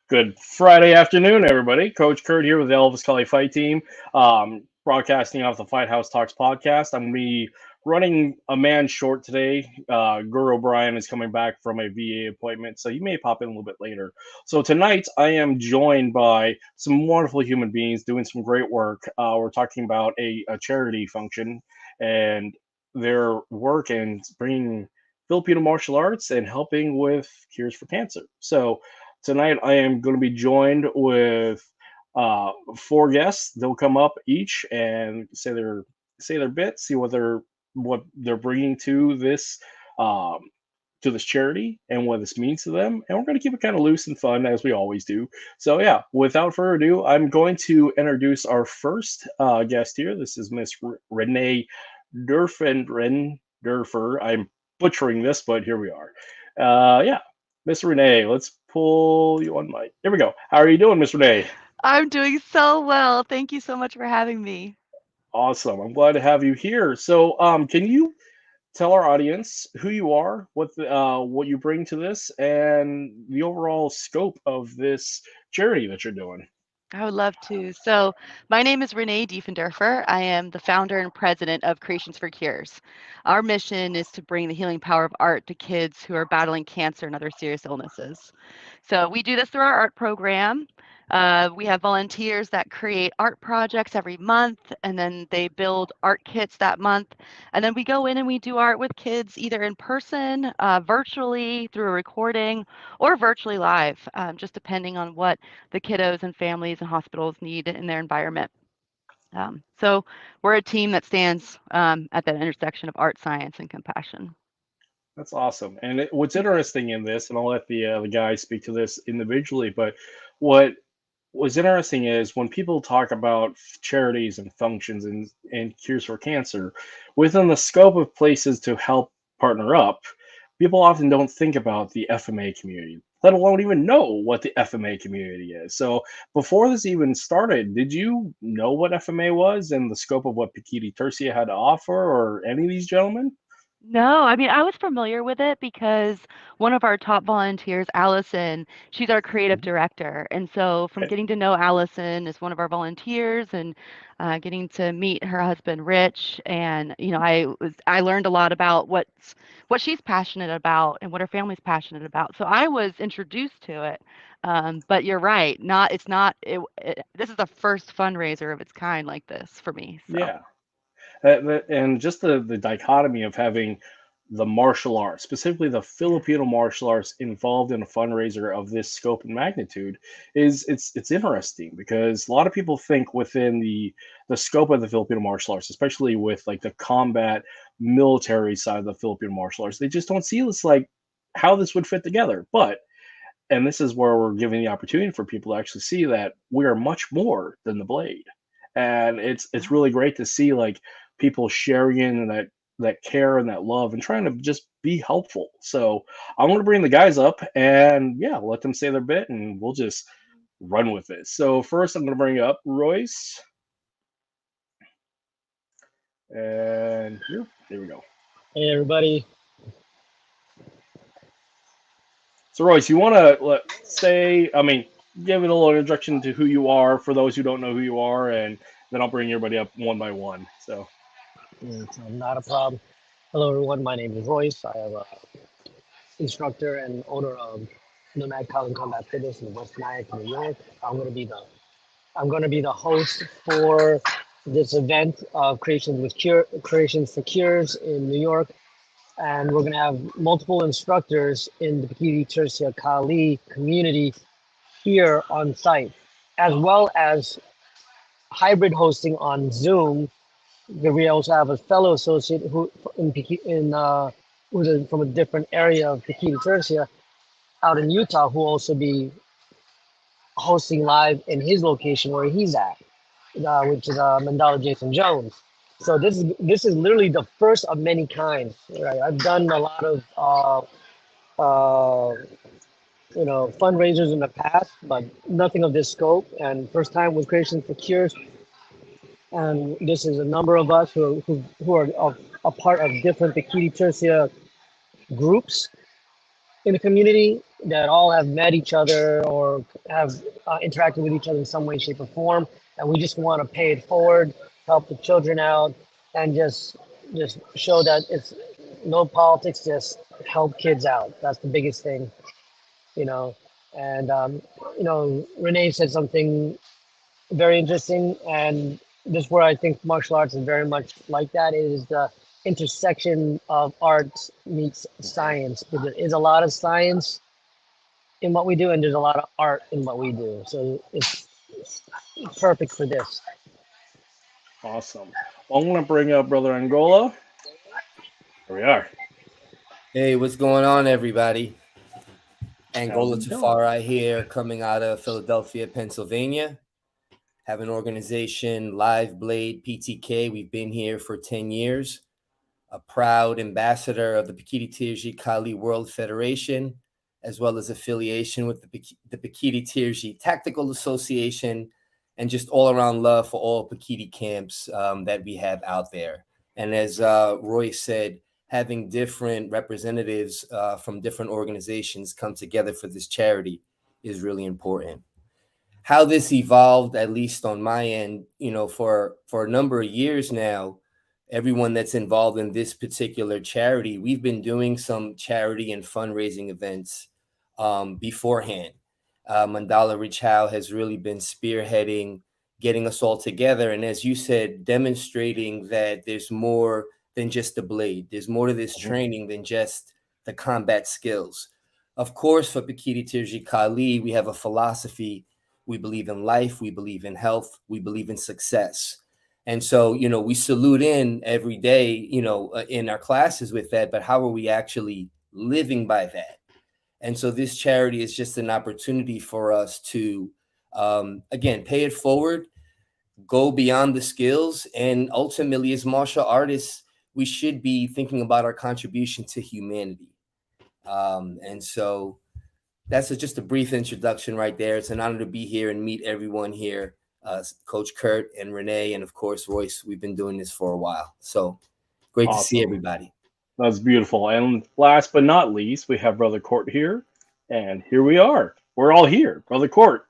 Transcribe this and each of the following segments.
Good Friday afternoon, everybody. Coach Kurt here with the Elvis Cully Fight Team, broadcasting off the Fight House Talks podcast. I'm going to be running a man short today. Guro Brian is coming back from a VA appointment, so you may pop in a little bit later. So tonight, I am joined by some wonderful human beings doing some great work. We're talking about a charity function and their work and bringing Filipino martial arts and helping with cures for cancer. So tonight I am going to be joined with four guests. They'll come up each and say their bit, see what they're bringing um, to this charity and what this means to them. And we're going to keep it kind of loose and fun as we always do. So yeah, without further ado, I'm going to introduce our first guest here. This is Miss Renee Durfer. I'm butchering this, but here we are. Yeah, Miss Renee, let's pull you on mic. Here we go. How are you doing, Miss Renee? I'm doing so well. Thank you so much for having me. Awesome. I'm glad to have you here. So, can you tell our audience who you are, what you bring to this, and the overall scope of this charity that you're doing? I would love to. So, my name is Renee Diefenderfer. I am the founder and president of Creations for Cures. Our mission is to bring the healing power of art to kids who are battling cancer and other serious illnesses. So, we do this through our art program. We have volunteers that create art projects every month, and then they build art kits that month. And then we go in and we do art with kids either in person, virtually through a recording, or virtually live, just depending on what the kiddos and families and hospitals need in their environment. So we're a team that stands at that intersection of art, science, and compassion. That's awesome. And what's interesting in this, and I'll let the guys speak to this individually, but what was interesting is when people talk about charities and functions and cures for cancer, within the scope of places to help partner up, people often don't think about the FMA community, let alone even know what the FMA community is. So before this even started, did you know what FMA was and the scope of what Pekiti Tirsia had to offer, or any of these gentlemen? No, I mean, I was familiar with it because one of our top volunteers, Allison, she's our creative Mhm. director. And so from Okay. getting to know Allison as one of our volunteers and getting to meet her husband, Rich, and I learned a lot about what she's passionate about and what her family's passionate about. So I was introduced to it. But you're right, not it's not it, it this is the first fundraiser of its kind like this for me. So Yeah. And just the dichotomy of having the martial arts, specifically the Filipino martial arts, involved in a fundraiser of this scope and magnitude it's interesting because a lot of people think within the scope of the Filipino martial arts, especially with like the combat military side of the Filipino martial arts, they just don't see this like how this would fit together. But and this is where we're giving the opportunity for people to actually see that we are much more than the blade, and it's really great to see like people sharing in that care and that love and trying to just be helpful. So I'm going to bring the guys up and yeah, let them say their bit and we'll just run with it. So first I'm going to bring up Royce, and here, there we go. Hey everybody. So Royce, you want to say, I mean, give it a little introduction to who you are for those who don't know who you are, and then I'll bring everybody up one by one. So It's not a problem. Hello everyone. My name is Royce. I am a instructor and owner of Nomad Colin Combat Fitness in West Nyack, New York. I'm gonna be the host for this event of Creations for Cures in New York, and we're gonna have multiple instructors in the Pekiti Tirsia Kali community here on site, as well as hybrid hosting on Zoom. We also have a fellow associate who who's from a different area of Pekiti Tirsia out in Utah, who will also be hosting live in his location where he's at, which is Mandala Jason Jones. So this is literally the first of many kinds. Right? I've done a lot of fundraisers in the past, but nothing of this scope. And first time with Creation for Cures, and this is a number of us who are a part of different Pekiti Tirsia groups, in the community that all have met each other or have interacted with each other in some way, shape, or form, and we just want to pay it forward, help the children out, and just show that it's no politics, just help kids out. That's the biggest thing, you know. And Renee said something very interesting, and this is where I think martial arts is very much like that. It is the intersection of art meets science, because there is a lot of science in what we do, and there's a lot of art in what we do. So it's perfect for this. Awesome. Well, I'm going to bring up Brother Angola. Here we are. Hey, what's going on, everybody? How's Angola it going? Tafari here, coming out of Philadelphia, Pennsylvania. Have an organization, Live Blade PTK. We've been here for 10 years. A proud ambassador of the Pekiti Tirsia Kali World Federation, as well as affiliation with the Pekiti Tirsia Tactical Association, and just all around love for all Pekiti camps that we have out there. And as Royce said, having different representatives from different organizations come together for this charity is really important. How this evolved, at least on my end, for a number of years now, everyone that's involved in this particular charity, we've been doing some charity and fundraising events beforehand. Mandala Richau has really been spearheading, getting us all together. And as you said, demonstrating that there's more than just the blade. There's more to this training than just the combat skills. Of course, for Pekiti Tirsia Kali, we have a philosophy. We believe in life. We believe in health. We believe in success. And so, we salute in every day, in our classes with that. But how are we actually living by that? And so this charity is just an opportunity for us to, again, pay it forward, go beyond the skills. And ultimately, as martial artists, we should be thinking about our contribution to humanity. And so that's just a brief introduction right there. It's an honor to be here and meet everyone here. Coach Kurt and Renee, and of course, Royce. We've been doing this for a while. So great to see everybody. That's beautiful. And last but not least, we have Brother Court here. And here we are. We're all here. Brother Court.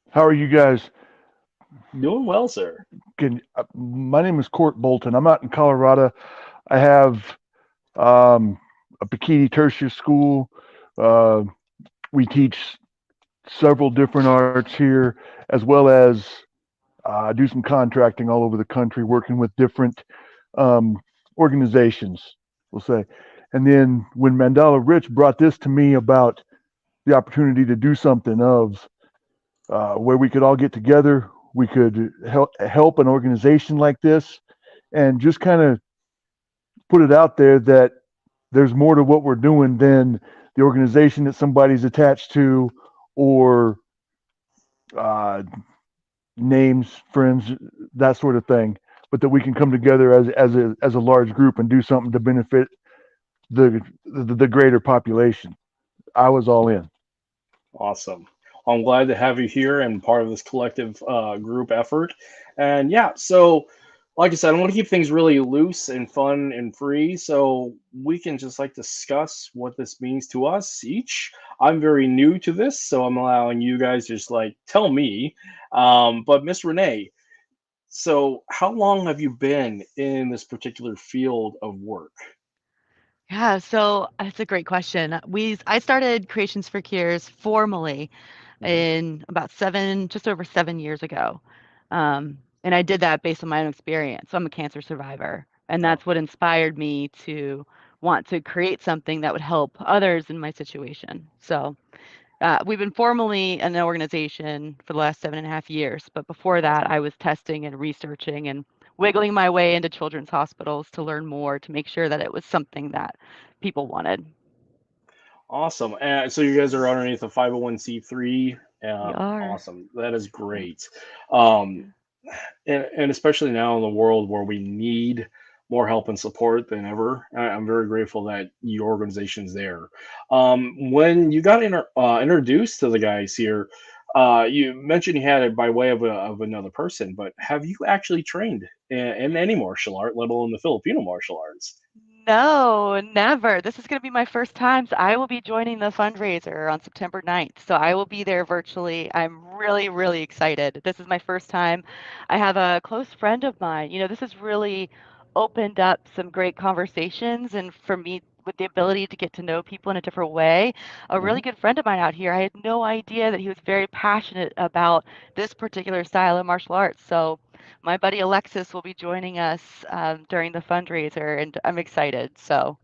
How are you guys? Doing well, sir. My name is Court Bolton. I'm out in Colorado. I have a Pekiti Tirsia school. We teach several different arts here, as well as do some contracting all over the country, working with different organizations, we'll say. And then when Mandala Rich brought this to me about the opportunity to do something of where we could all get together, we could help an organization like this, and just kind of put it out there that there's more to what we're doing than the organization that somebody's attached to, or names, friends, that sort of thing, but that we can come together as a large group and do something to benefit the greater population. I was all in. Awesome. I'm glad to have you here and part of this collective group effort. And yeah, so like I said, I want to keep things really loose and fun and free, so we can just discuss what this means to us each. I'm very new to this, so I'm allowing you guys just tell me. But Miss Renee, so how long have you been in this particular field of work? Yeah, so that's a great question. I started Creations for Cures formally in about just over 7 years ago. And I did that based on my own experience. So I'm a cancer survivor, and that's what inspired me to want to create something that would help others in my situation. So we've been formally an organization for the last 7.5 years, but before that, I was testing and researching and wiggling my way into children's hospitals to learn more, to make sure that it was something that people wanted. Awesome. So you guys are underneath a 501c3. We are. Awesome. That is great. And especially now in the world where we need more help and support than ever, I'm very grateful that your organization's there. When you got introduced to the guys here, you mentioned you had it by way of another person, but have you actually trained in any martial art, let alone the Filipino martial arts? No, never. This is going to be my first time. So I will be joining the fundraiser on September 9th. So I will be there virtually. I'm really, really excited. This is my first time. I have a close friend of mine. This has really opened up some great conversations. And for me, with the ability to get to know people in a different way, a really good friend of mine out here, I had no idea that he was very passionate about this particular style of martial arts. So my buddy Alexis will be joining us during the fundraiser, and I'm excited. So,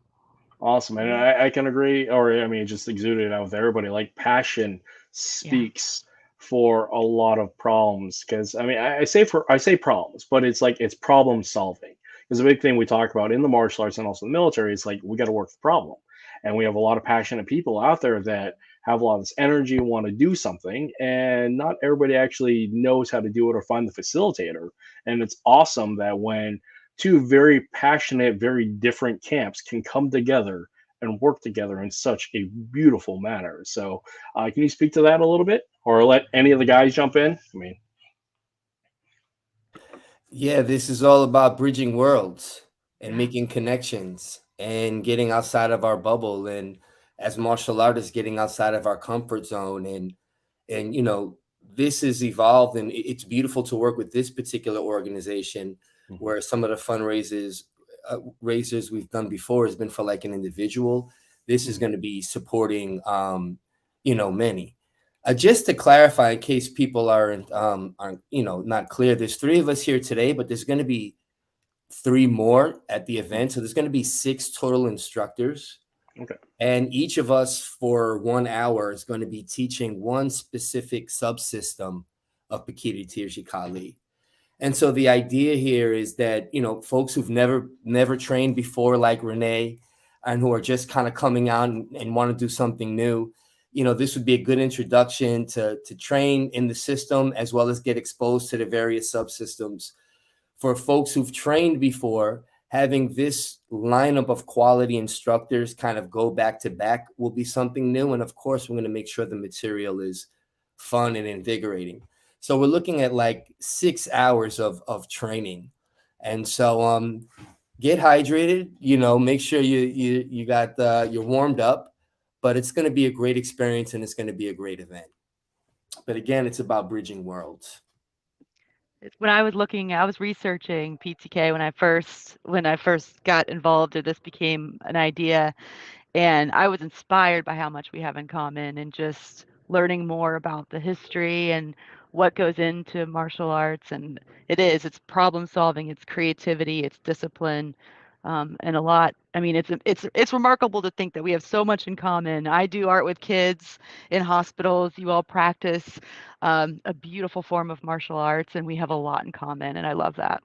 Awesome. And yeah, I can agree, or I mean, it just exuded out with everybody. Like passion yeah, speaks for a lot of problems. Because I mean, I say problems, but it's like it's problem solving. Because the big thing we talk about in the martial arts and also the military is like we got to work the problem, and we have a lot of passionate people out there that have a lot of this energy, want to do something, and not everybody actually knows how to do it or find the facilitator. And it's awesome that when two very passionate, very different camps can come together and work together in such a beautiful manner. So, can you speak to that a little bit, or let any of the guys jump in? I mean, Yeah, this is all about bridging worlds and making connections and getting outside of our bubble, and as martial artists getting outside of our comfort zone, and this has evolved, and it's beautiful to work with this particular organization mhm, where some of the fundraisers raisers we've done before has been for like an individual. This is mhm, going to be supporting many. Just to clarify, in case people aren't not clear, there's three of us here today, but there's going to be three more at the mhm. event. So there's going to be six total instructors, Okay. and each of us for 1 hour is going to be teaching one specific subsystem of Pekiti Tirsia. And so the idea here is that, folks who've never trained before, like Renee, and who are just kind of coming out and want to do something new, this would be a good introduction to train in the system as well as get exposed to the various subsystems. For folks who've trained before, having this lineup of quality instructors kind of go back to back will be something new. And of course, we're going to make sure the material is fun and invigorating. So we're looking at like 6 hours of training. And so get hydrated, make sure you got you're warmed up, but it's going to be a great experience and it's going to be a great event. But again, it's about bridging worlds. When I was researching PTK when I first got involved, or this became an idea. And I was inspired by how much we have in common and just learning more about the history and what goes into martial arts. And it's problem solving, it's creativity, it's discipline, and a lot. I mean, it's remarkable to think that we have so much in common. I do art with kids in hospitals. You all practice a beautiful form of martial arts, and we have a lot in common. And I love that.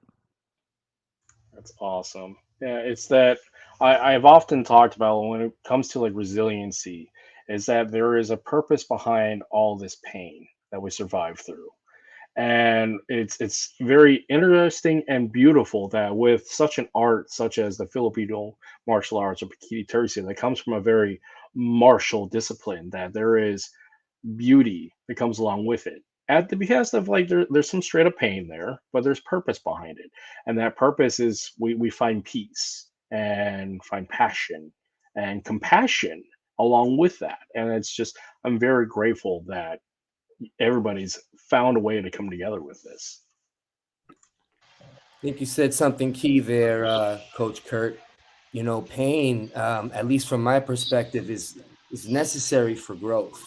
That's awesome. Yeah, it's that I've often talked about when it comes to like resiliency, is that there is a purpose behind all this pain that we survive through. And it's very interesting and beautiful that with such an art such as the Filipino martial arts or Pekiti Tirsia that comes from a very martial discipline, that there is beauty that comes along with it at the behest of like there's some straight up pain there, but there's purpose behind it, and that purpose is we find peace and find passion and compassion along with that. And it's just I'm very grateful that everybody's found a way to come together with this. I think you said something key there, Coach Kurt. Pain, at least from my perspective, is necessary for growth,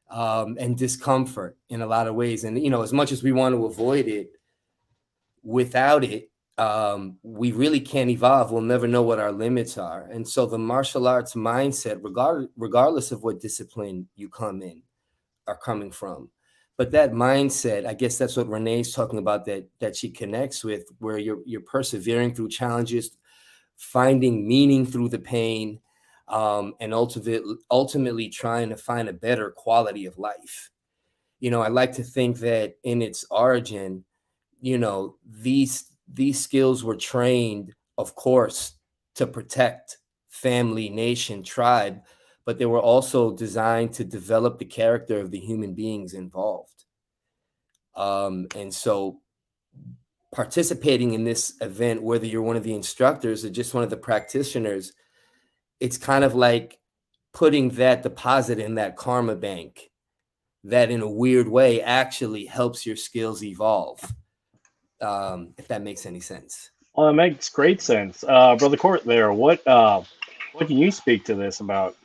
and discomfort in a lot of ways. And as much as we want to avoid it, without it, we really can't evolve. We'll never know what our limits are. And so the martial arts mindset, regardless of what discipline you are coming from. But that mindset, I guess that's what Renee's talking about, that she connects with, where you're persevering through challenges, finding meaning through the pain, and ultimately trying to find a better quality of life. I like to think that in its origin, these skills were trained, of course, to protect family, nation, tribe, but they were also designed to develop the character of the human beings involved. And so participating in this event, whether you're one of the instructors or just one of the practitioners, it's kind of like putting that deposit in that karma bank that in a weird way actually helps your skills evolve. If that makes any sense. Well, that makes great sense. Brother Court there, what can you speak to this about?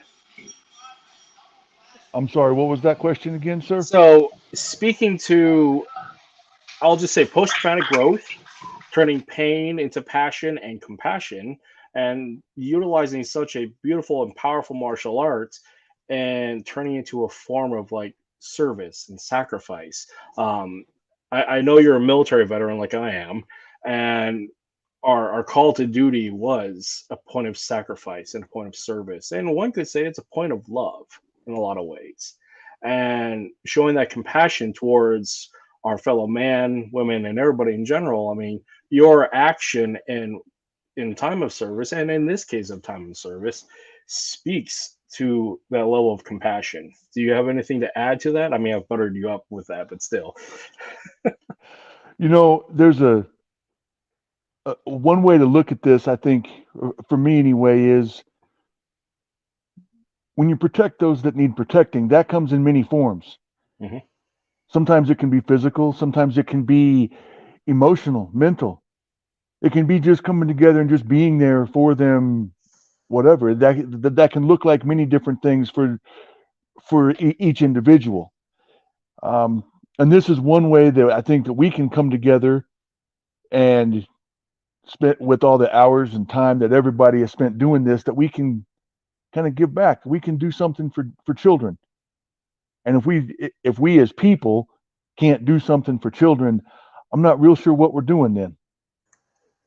I'm sorry, what was that question again, sir? So, speaking to, I'll just say post-traumatic growth, turning pain into passion and compassion, and utilizing such a beautiful and powerful martial arts and turning it into a form of like service and sacrifice. I know you're a military veteran like I am, and our call to duty was a point of sacrifice and a point of service. And one could say it's a point of love in a lot of ways. And showing that compassion towards our fellow man, women, and everybody in general. I mean, your action in time of service, and in this case of time of service, speaks to that level of compassion. Do you have anything to add to that? I mean, I've buttered you up with that, but still. You know, there's a one way to look at this, I think, for me anyway, is when you protect those that need protecting, that comes in many forms. Mhm. Sometimes it can be physical, sometimes it can be emotional, mental. It can be just coming together and just being there for them, whatever. That can look like many different things for each individual. And this is one way that I think that we can come together and spent with all the hours and time that everybody has spent doing this, that we can kind of give back. We can do something for children. And if we as people can't do something for children, I'm not real sure what we're doing then.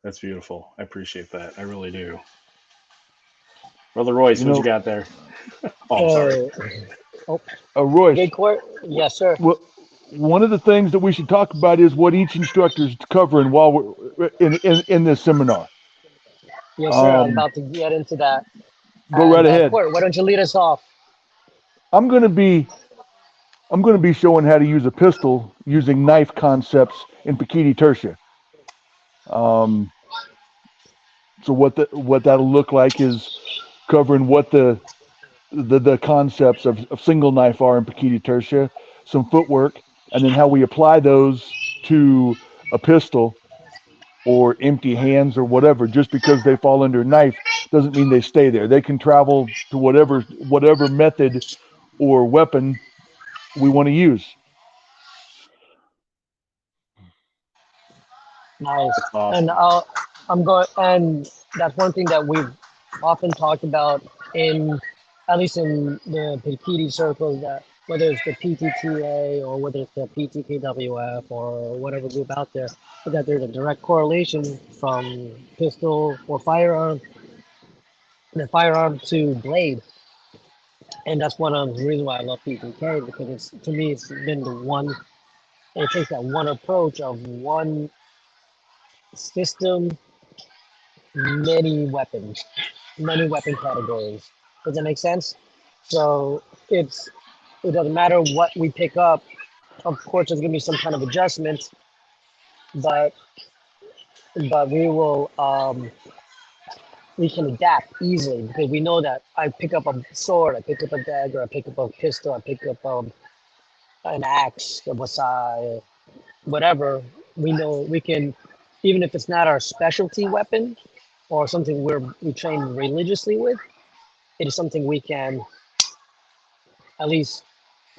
That's beautiful. I appreciate that. I really do. Brother Royce, what you got there? Oh, I'm sorry. Royce. Good court. Yes, sir. Well, one of the things that we should talk about is what each instructor is covering while we're in this seminar. Yes, sir. I'm about to get into that. Go right ahead. Court, why don't you lead us off? I'm going to be showing how to use a pistol using knife concepts in Pekiti Tirsia. So what that'll look like is covering what the concepts of single knife are in Pekiti Tirsia, some footwork, and then how we apply those to a pistol or empty hands or whatever. Just because they fall under knife doesn't mean they stay there. They can travel to whatever method or weapon we want to use. Nice. Awesome. And that's one thing that we've often talked about at least in the Pekiti circles, that whether it's the PTTA or whether it's the PTKWF or whatever group out there, that there's a direct correlation from pistol or firearm, to blade. And that's one of the reasons why I love PTK, because to me it's been it takes that one approach of one system, many weapon categories. Does that make sense? So it doesn't matter what we pick up. Of course, there's gonna be some kind of adjustments, but we can adapt easily, because we know that I pick up a sword, I pick up a dagger, I pick up a pistol, I pick up an axe, a wasai, whatever. We know we can, even if it's not our specialty weapon or something we train religiously with, it is something we can at least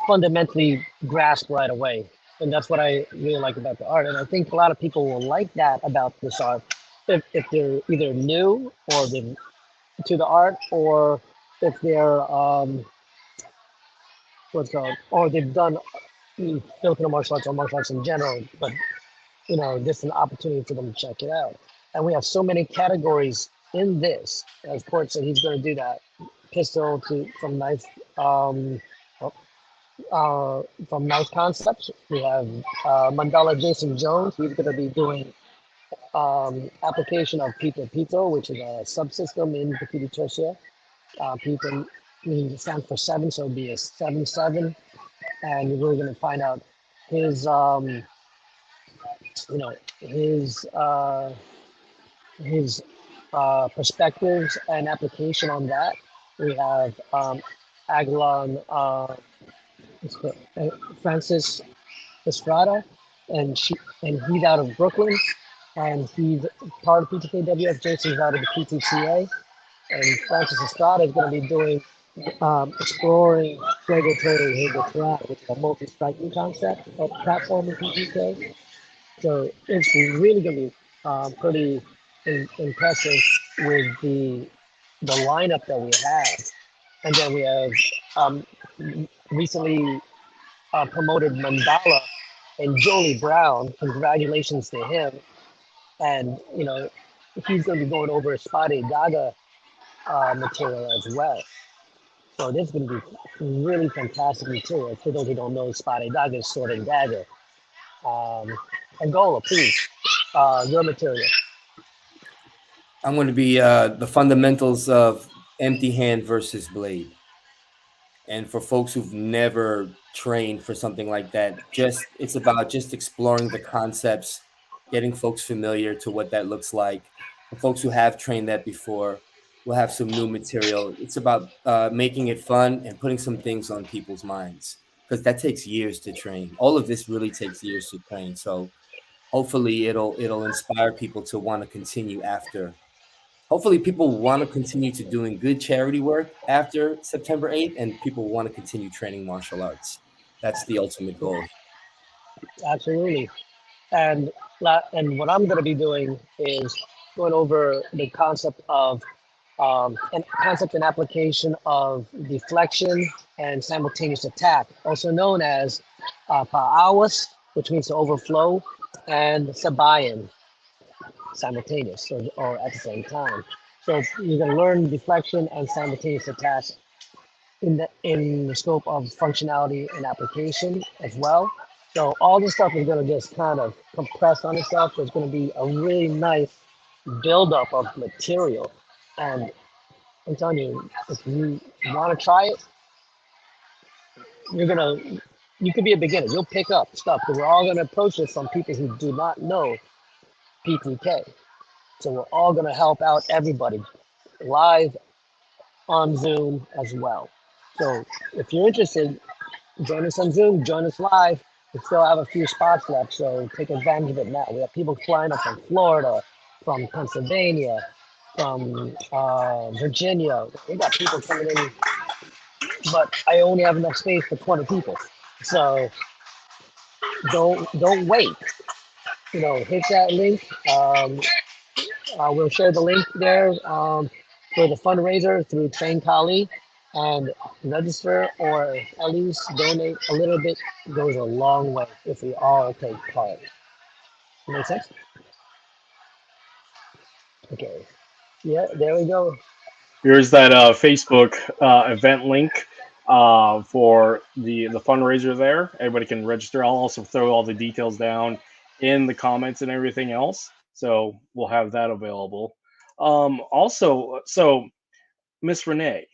fundamentally grasp right away. And that's what I really like about the art. And I think a lot of people will like that about this art if they're either new or to the art, or if they're or they've done Filipino martial arts or martial arts in general, but this is an opportunity for them to check it out. And we have so many categories in this. As Port said, he's going to do that. Pistol from knife, from knife concepts. We have Mandala Jason Jones. He's going to be doing application of Pito Pito, which is a subsystem in Pekiti Tirsia. Pito stands for 7, so it'll be a 7-7. And we're going to find out his you know, his perspectives and application on that. We have Aguilan Francis Estrada, and he's out of Brooklyn, and he's part of PTKWF. Jason's out of the PTTA, and Francis Estrada is going to be doing exploring Fuego Todo Hugo Torado, which is a multi-striking concept or platform in PTK. So it's really going to be pretty impressive with the lineup that we have. And then we have recently promoted Mandala and Njoli Brown. Congratulations to him. And, you know, he's going to be going over Spade Gaga material as well. So this is going to be really fantastic material. For those who don't know, Spade Gaga is sword and dagger. Angola, please, your material. I'm going to be the fundamentals of empty hand versus blade. And for folks who've never trained for something like that, it's about just exploring the concepts, getting folks familiar to what that looks like. For folks who have trained that before, we'll have some new material. It's about making it fun and putting some things on people's minds, because that takes years to train. All of this really takes years to train. So hopefully it'll inspire people to want to continue after. Hopefully people want to continue to doing good charity work after September 8th, and people want to continue training martial arts. That's the ultimate goal. Absolutely. And what I'm going to be doing is going over the concept of and application of deflection and simultaneous attack, also known as pa'awas, which means to overflow, and sabayan, simultaneous or at the same time. So you're going to learn deflection and simultaneous attack in the scope of functionality and application as well. So all this stuff is going to just kind of compress on itself. There's going to be a really nice buildup of material. And I'm telling you, if you want to try it, you could be a beginner. You'll pick up stuff, because we're all going to approach this from people who do not know PTK. So we're all going to help out everybody live on Zoom as well. So if you're interested, join us on Zoom, join us live. We still have a few spots left, so take advantage of it now. We have people flying up from Florida, from Pennsylvania, from Virginia. We got people coming in, but I only have enough space for 20 people. So don't wait. You know, hit that link. We'll share the link there for the fundraiser through Train Kali, and register, or at least donate a little bit goes a long way if we all take part. Make sense? Okay. Yeah, there we go. Here's that Facebook event link for the fundraiser there. Everybody can register. I'll also throw all the details down in the comments and everything else. So we'll have that available. Also, so Miss Renee,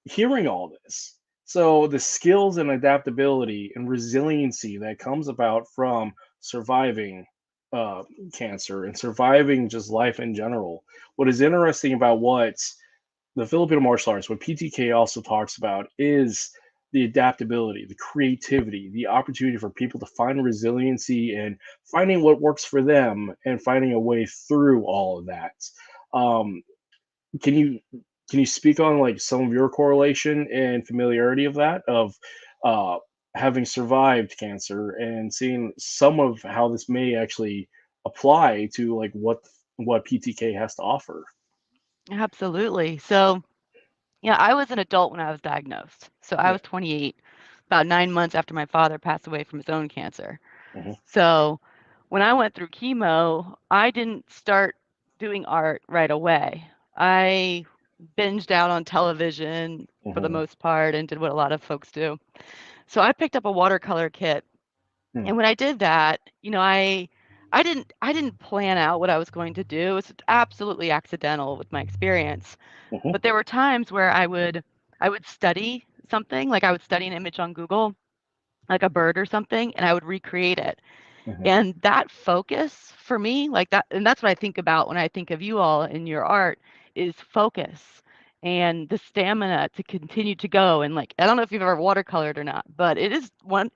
hearing all this, so the skills and adaptability and resiliency that comes about from surviving cancer and surviving just life in general. What is interesting about what the Filipino martial arts, what PTK also talks about, is the adaptability, the creativity, the opportunity for people to find resiliency and finding what works for them and finding a way through all of that. Um, can you speak on like some of your correlation and familiarity of that, of uh, having survived cancer and seeing some of how this may actually apply to like what PTK has to offer? Absolutely. So, yeah, I was an adult when I was diagnosed. So I Yeah. was 28, about 9 months after my father passed away from his own cancer. Mhm. So when I went through chemo, I didn't start doing art right away. I binged out on television for the Mhm. most part and did what a lot of folks do. So I picked up a watercolor kit. Hmm. And when I did that, I didn't plan out what I was going to do. It was absolutely accidental with my experience. Mhm. But there were times where I would study something, like I would study an image on Google, like a bird or something, and I would recreate it. And that focus for me, like that, and that's what I think about when I think of you all in your art, is focus and the stamina to continue to go. And like, I don't know if you've ever watercolored or not, but it is one,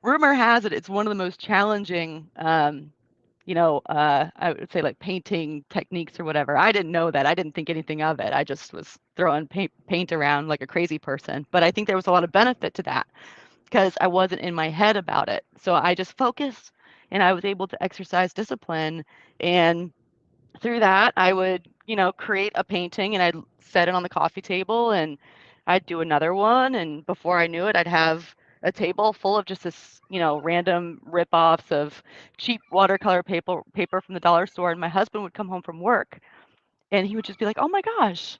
rumor has it, it's one of the most challenging, I would say like painting techniques or whatever. I didn't know that. I didn't think anything of it. I just was throwing paint around like a crazy person. But I think there was a lot of benefit to that because I wasn't in my head about it. So I just focused and I was able to exercise discipline. And through that, I would, create a painting and I'd set it on the coffee table and I'd do another one. And before I knew it, I'd have a table full of just this, random rip-offs of cheap watercolor paper from the dollar store. And my husband would come home from work and he would just be like, "Oh my gosh,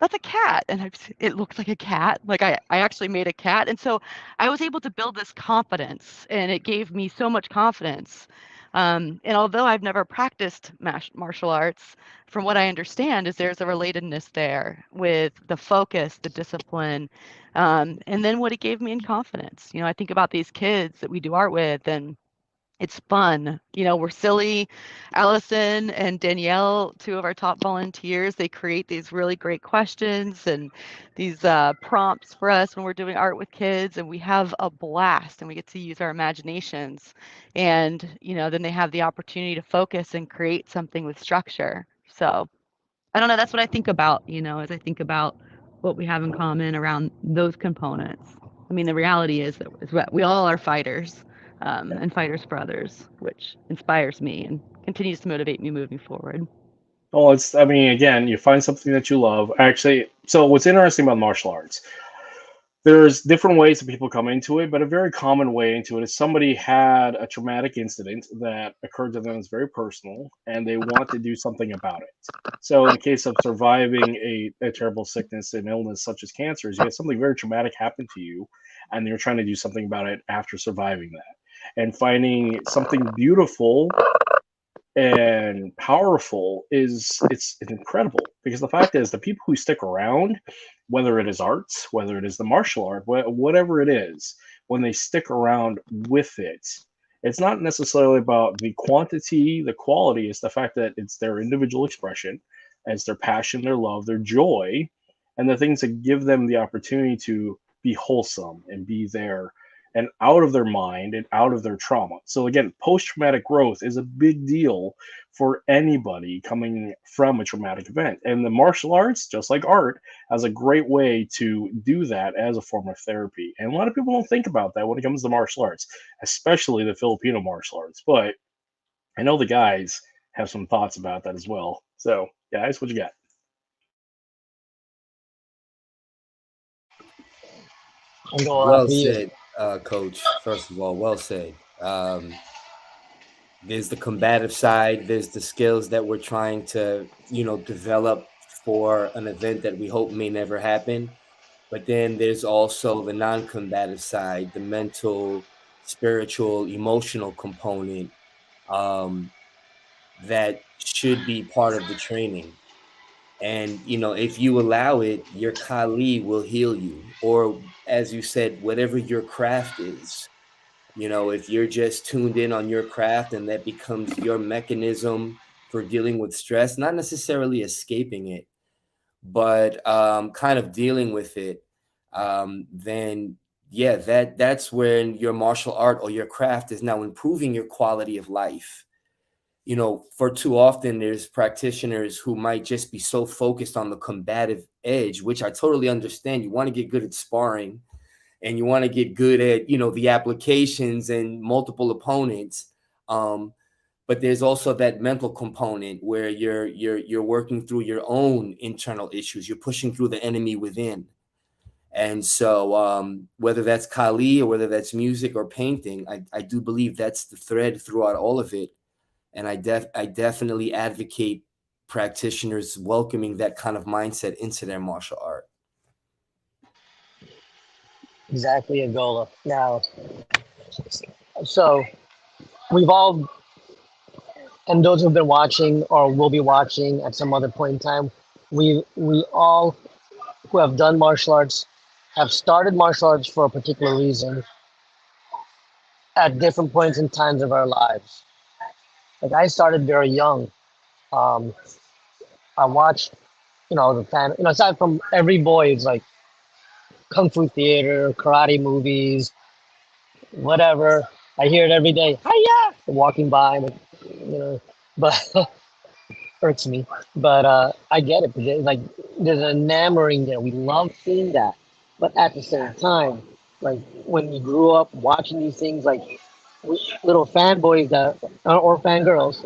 that's a cat." And it looks like a cat. Like I actually made a cat. And so I was able to build this confidence and it gave me so much confidence. And although I've never practiced martial arts, from what I understand is there's a relatedness there with the focus, the discipline, and then what it gave me in confidence. I think about these kids that we do art with and it's fun. We're silly. Allison and Danielle, two of our top volunteers, they create these really great questions and these prompts for us when we're doing art with kids, and we have a blast and we get to use our imaginations. And, then they have the opportunity to focus and create something with structure. So I don't know. That's what I think about, as I think about what we have in common around those components. I mean, the reality is that we all are fighters and fighters for others, which inspires me and continues to motivate me moving forward. Well, again, you find something that you love. Actually, so what's interesting about martial arts, there's different ways that people come into it, but a very common way into it is somebody had a traumatic incident that occurred to them that's very personal, and they want to do something about it. So, in the case of surviving a terrible sickness and illness such as cancer, is you had something very traumatic happen to you, and you're trying to do something about it after surviving that. And finding something beautiful and powerful it's incredible, because the fact is the people who stick around, whether it is arts, whether it is the martial art, whatever it is, when they stick around with it, it's not necessarily about the quantity, the quality. It's the fact that it's their individual expression, it's their passion, their love, their joy, and the things that give them the opportunity to be wholesome and be there and out of their mind and out of their trauma. So again, post-traumatic growth is a big deal for anybody coming from a traumatic event. And the martial arts, just like art, has a great way to do that as a form of therapy. And a lot of people don't think about that when it comes to martial arts, especially the Filipino martial arts. But I know the guys have some thoughts about that as well. So, guys, what you got? Well said, Coach. First of all, well said. There's the combative side. There's the skills that we're trying to, develop for an event that we hope may never happen. But then there's also the non-combative side, the mental, spiritual, emotional component that should be part of the training. And, if you allow it, your Kali will heal you. Or, as you said, whatever your craft is, if you're just tuned in on your craft and that becomes your mechanism for dealing with stress, not necessarily escaping it, but kind of dealing with it, then, yeah, that's when your martial art or your craft is now improving your quality of life. For too often, there's practitioners who might just be so focused on the combative edge, which I totally understand. You want to get good at sparring and you want to get good at, the applications and multiple opponents. But there's also that mental component where you're working through your own internal issues. You're pushing through the enemy within. And so whether that's Kali or whether that's music or painting, I do believe that's the thread throughout all of it. And I definitely advocate practitioners welcoming that kind of mindset into their martial art. Exactly, Angola. Now, so we've all, and those who've been watching or will be watching at some other point in time, we all who have done martial arts have started martial arts for a particular reason. at different points in times of our lives. Like I started very young. Um, I watched, aside from every boy is like kung fu theater, karate movies, whatever. I hear it every day. Hiya! Walking by, like, but irks me. But I get it. Because like there's an enamoring there. We love seeing that. But at the same time, like when you grew up watching these things, like little fanboys that or fangirls,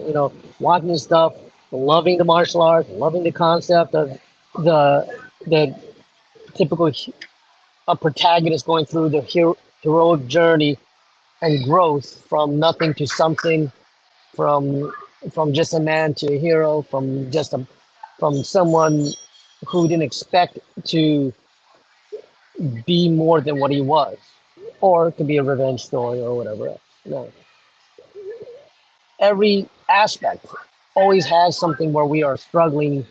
watching this stuff, loving the martial arts, loving the concept of the typical a protagonist going through the heroic journey and growth from nothing to something, from just a man to a hero, from someone who didn't expect to be more than what he was, or it could be a revenge story or whatever else. No, every aspect always has something where we are struggling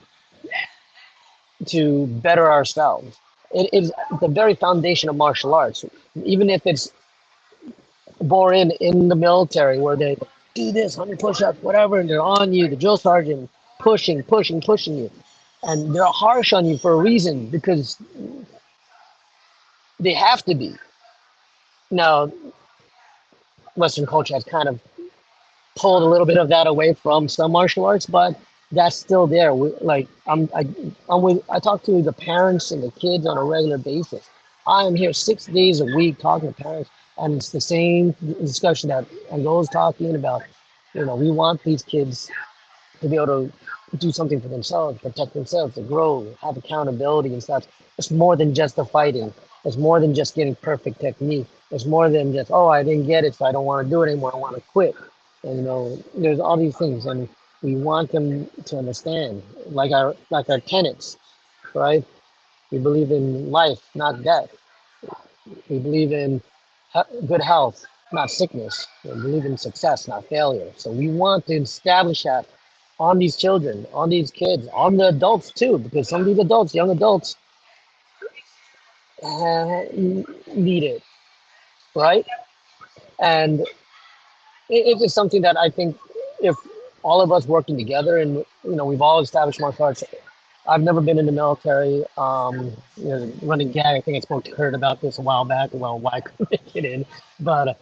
to better ourselves. It is the very foundation of martial arts, even if it's born in the military where they do this 100 push-ups, whatever, and they're on you, the drill sergeant pushing you, and they're harsh on you for a reason because they have to be. Now, Western culture has kind of pulled a little bit of that away from some martial arts, but that's still there. I talk to the parents and the kids on a regular basis. I am here 6 days a week talking to parents, and it's the same discussion that Angola's talking about. We want these kids to be able to do something for themselves, protect themselves, to grow, have accountability and stuff. It's more than just the fighting. It's more than just getting perfect technique. It's more than just, oh, I didn't get it, so I don't want to do it anymore. I want to quit. And there's all these things, and we want them to understand, like our tenets, right? We believe in life, not death. We believe in good health, not sickness. We believe in success, not failure. So we want to establish that on these children, on these kids, on the adults too, because some of these adults, young adults, need it, right? And it is something that I think if all of us working together, and we've all established martial arts. I've never been in the military. Running gag. I think I spoke to Kurt about this a while back. Well, why I couldn't make it in, but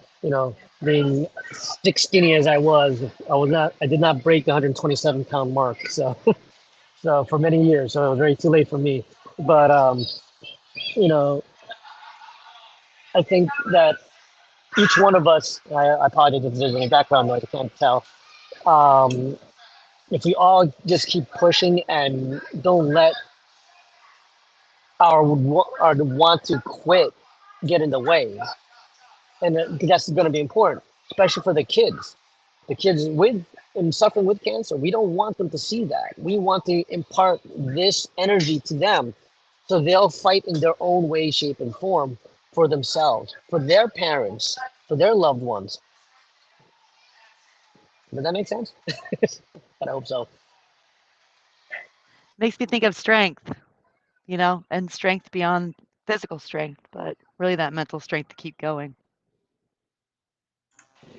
being thick skinny as I was, I did not break the 127-pound mark. So, so for many years, so it was very too late for me. But you know, I think that each one of us, I apologize if there's any background noise, I can't tell. Um, if we all just keep pushing and don't let our want to quit get in the way, and that's going to be important, especially for the kids with and suffering with cancer. We don't want them to see that. We want to impart this energy to them so they'll fight in their own way, shape, and form for themselves, for their parents, for their loved ones. Does that make sense? I hope so. Makes me think of strength, and strength beyond physical strength, but really that mental strength to keep going.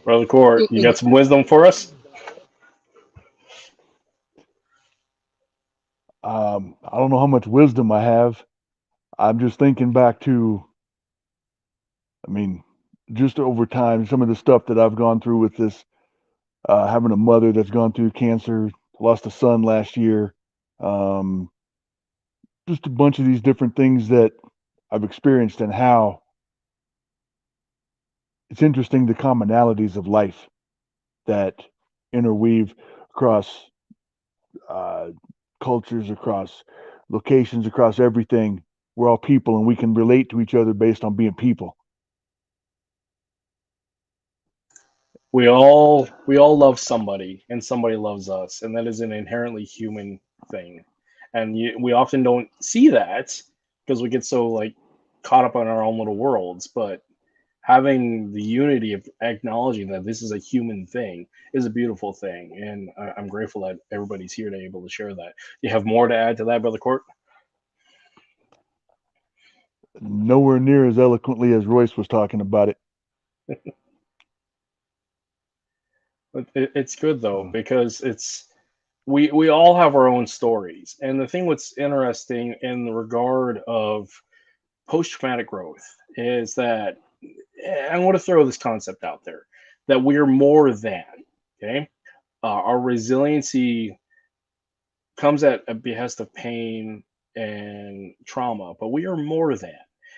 Brother Court, you got some wisdom for us? I don't know how much wisdom I have. I'm just thinking back to, just over time, some of the stuff that I've gone through with this, having a mother that's gone through cancer, lost a son last year, just a bunch of these different things that I've experienced, and how it's interesting the commonalities of life that interweave across cultures, across locations, across everything. We're all people, and we can relate to each other based on being people. We all love somebody, and somebody loves us, and that is an inherently human thing. And we often don't see that because we get so caught up in our own little worlds. But having the unity of acknowledging that this is a human thing is a beautiful thing, and I'm grateful that everybody's here to able to share that. You have more to add to that, Brother Court? Nowhere near as eloquently as Royce was talking about it. It's good though, because we all have our own stories. And the thing what's interesting in the regard of post-traumatic growth is that I want to throw this concept out there that we're more than, okay? Our resiliency comes at a behest of pain and trauma, but we are more than.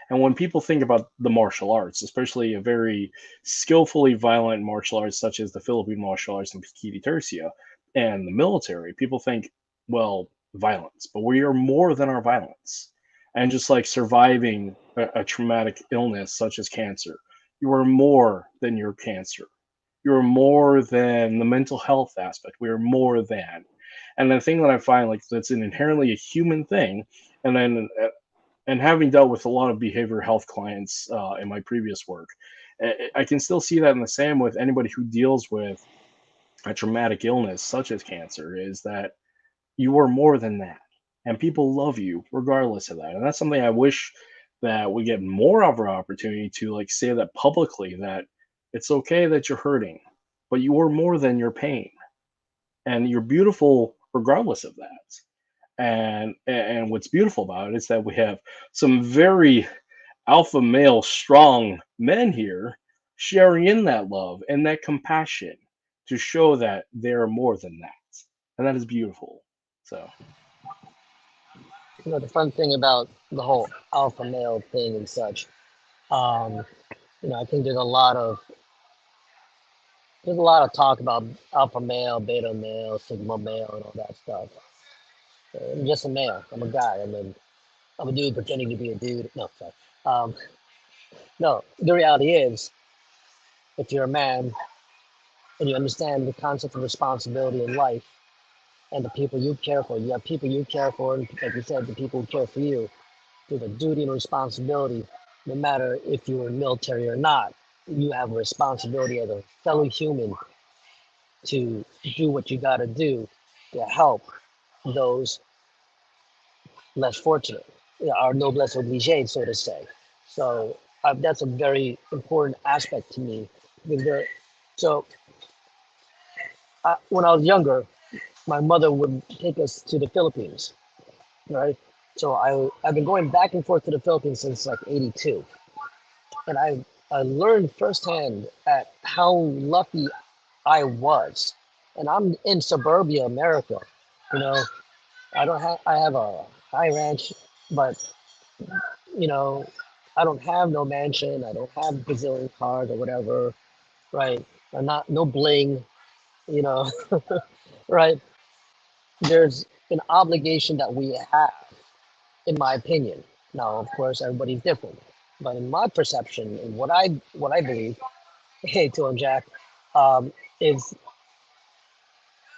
And when people think about the martial arts, especially a very skillfully violent martial arts such as the Philippine martial arts and Pekiti Tirsia and the military, people think, well, violence, but we are more than our violence. And just like surviving a traumatic illness such as cancer, you are more than your cancer. You're more than the mental health aspect. We are more than. And the thing that I find like that's an inherently a human thing, and then and having dealt with a lot of behavioral health clients in my previous work, I can still see that in the same with anybody who deals with a traumatic illness such as cancer, is that you are more than that, and people love you regardless of that. And that's something I wish that we get more of our opportunity to like say that publicly, that it's okay that you're hurting, but you are more than your pain, and you're beautiful regardless of that. And what's beautiful about it is that we have some very alpha male strong men here sharing in that love and that compassion to show that they're more than that, and that is beautiful. So The fun thing about the whole alpha male thing and such, um, I think there's a lot of talk about alpha male, beta male, sigma male, and all that stuff. I'm just a male. I'm a guy. I'm a dude pretending to be a dude. No, sorry. Um, no, the reality is, if you're a man and you understand the concept of responsibility in life and the people you care for, you have people you care for, and like you said, the people who care for you. There's a duty and responsibility, no matter if you're in the military or not. You have a responsibility as a fellow human to do what you got to do to help those less fortunate, our noblesse oblige, so to say. So that's a very important aspect to me. So when I was younger, my mother would take us to the Philippines, right? So I've been going back and forth to the Philippines since like '82, and I learned firsthand at how lucky I was. And I'm in suburbia America, you know. I have a high ranch, but you know, I don't have no mansion. I don't have bazillion cars or whatever, right? I'm not no bling, you know, right? There's an obligation that we have, in my opinion. Now, of course, everybody's different, but in my perception and what I believe, hey, to him, Jack, um, is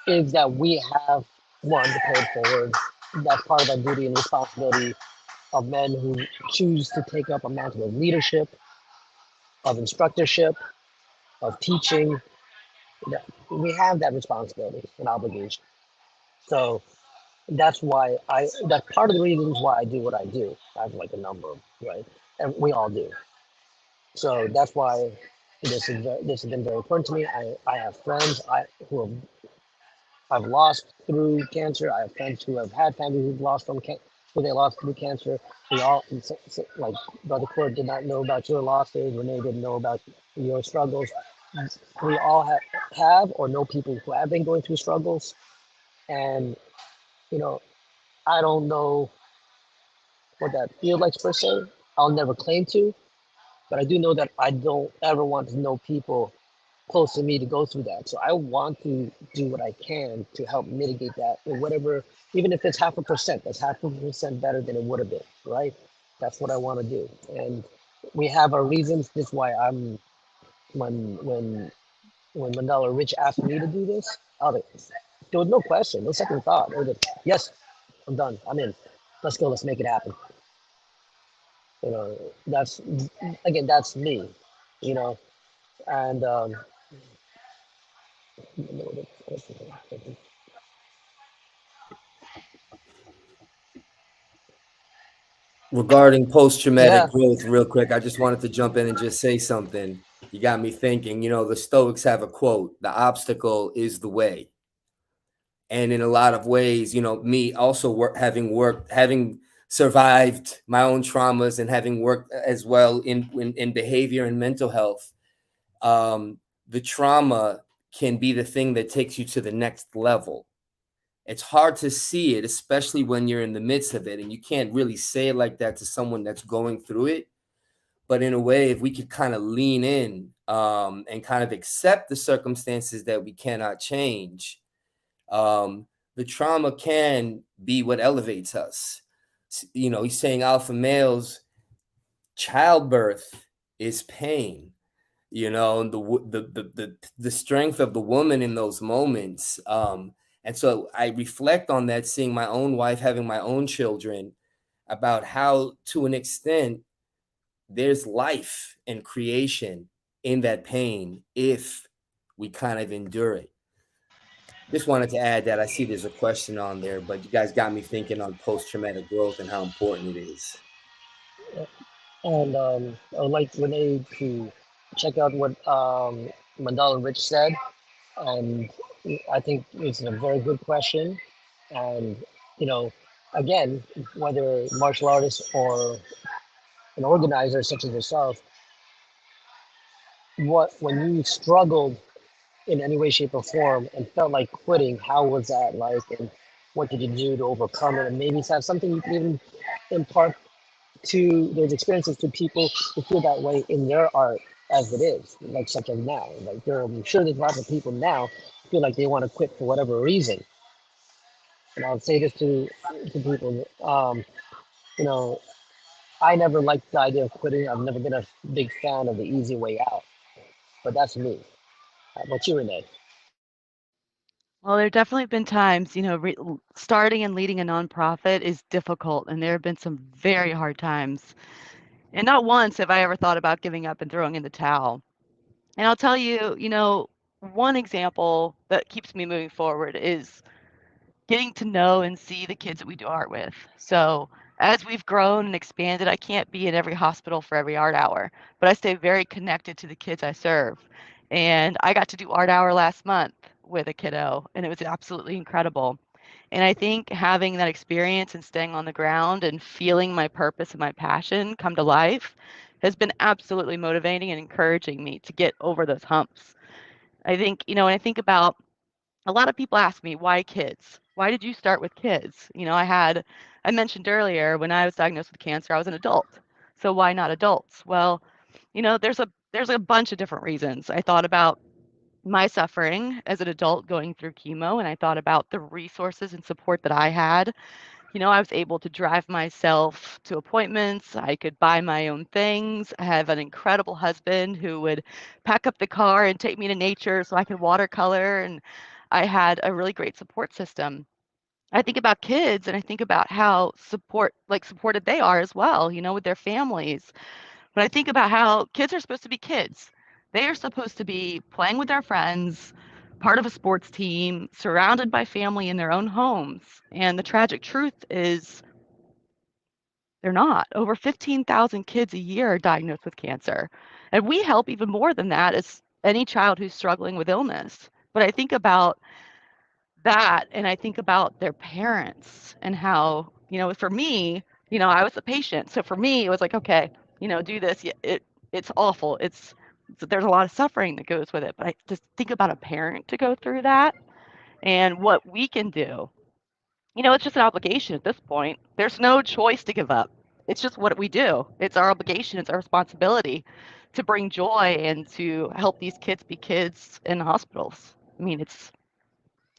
is that we have one to pay it forward. That's part of our duty and responsibility of men who choose to take up a mantle of leadership, of instructorship, of teaching. We have that responsibility and obligation. So that's part of the reasons why I do what I do. I have like a number, right? And we all do. So that's why this has been very important to me. I have friends I've lost through cancer. I have friends who have had family who've lost who they lost through cancer. We all, like Brother Court did not know about your losses. Renee didn't know about your struggles. We all have or know people who have been going through struggles. And, you know, I don't know what that feels like per se. I'll never claim to, but I do know that I don't ever want to know people close to me to go through that. So I want to do what I can to help mitigate that, or whatever, even if it's 0.5%, that's 0.5% better than it would have been, right? That's what I want to do. And we have our reasons. This is why when Mandela Rich asked me to do this, there was no question, no second thought. It was just, yes, I'm done. I'm in. Let's go. Let's make it happen. That's, again, that's me, you know, and Regarding post-traumatic yeah, growth, real quick, I just wanted to jump in and just say something. You got me thinking, the Stoics have a quote, the obstacle is the way. And in a lot of ways, me also having survived my own traumas and having worked as well in behavior and mental health, the trauma can be the thing that takes you to the next level. It's hard to see it, especially when you're in the midst of it, and you can't really say it like that to someone that's going through it. But in a way, if we could kind of lean in and kind of accept the circumstances that we cannot change, the trauma can be what elevates us. He's saying alpha males, childbirth is pain. And the strength of the woman in those moments. And so I reflect on that, seeing my own wife, having my own children, about how, to an extent, there's life and creation in that pain if we kind of endure it. Just wanted to add that. I see there's a question on there, but you guys got me thinking on post-traumatic growth and how important it is. And I would like Renee to check out what Mandala Rich said. And I think it's a very good question. And, again, whether martial artists or an organizer such as yourself, when you struggled in any way, shape, or form and felt like quitting, how was that like? And what did you do to overcome it? And maybe have something you can even impart to those experiences to people who feel that way in their art as it is, like such as now. Like I'm sure there's lots of people now feel like they want to quit for whatever reason. And I'll say this to people, I never liked the idea of quitting. I've never been a big fan of the easy way out, but that's me. How about you, Renee? Well, there definitely been times, starting and leading a nonprofit is difficult, and there have been some very hard times. And not once have I ever thought about giving up and throwing in the towel. And I'll tell you, one example that keeps me moving forward is getting to know and see the kids that we do art with. So as we've grown and expanded, I can't be in every hospital for every art hour, but I stay very connected to the kids I serve. And I got to do art hour last month with a kiddo, and it was absolutely incredible. And I think having that experience and staying on the ground and feeling my purpose and my passion come to life has been absolutely motivating and encouraging me to get over those humps. I think, when I think about, a lot of people ask me, why kids? Why did you start with kids? I mentioned earlier, when I was diagnosed with cancer, I was an adult. So why not adults? Well, there's a bunch of different reasons. I thought about my suffering as an adult going through chemo, and I thought about the resources and support that I had. I was able to drive myself to appointments. I could buy my own things. I have an incredible husband who would pack up the car and take me to nature so I could watercolor. And I had a really great support system. I think about kids and I think about how supported they are as well, with their families. But I think about how kids are supposed to be kids. They are supposed to be playing with their friends, part of a sports team, surrounded by family in their own homes. And the tragic truth is they're not. Over 15,000 kids a year are diagnosed with cancer. And we help even more than that as any child who's struggling with illness. But I think about that and I think about their parents and how, for me, I was the patient. So for me, it was like, okay, do this. It's awful. There's a lot of suffering that goes with it. But I just think about a parent to go through that and what we can do. It's just an obligation at this point. There's no choice to give up. It's just what we do. It's our obligation. It's our responsibility to bring joy and to help these kids be kids in hospitals.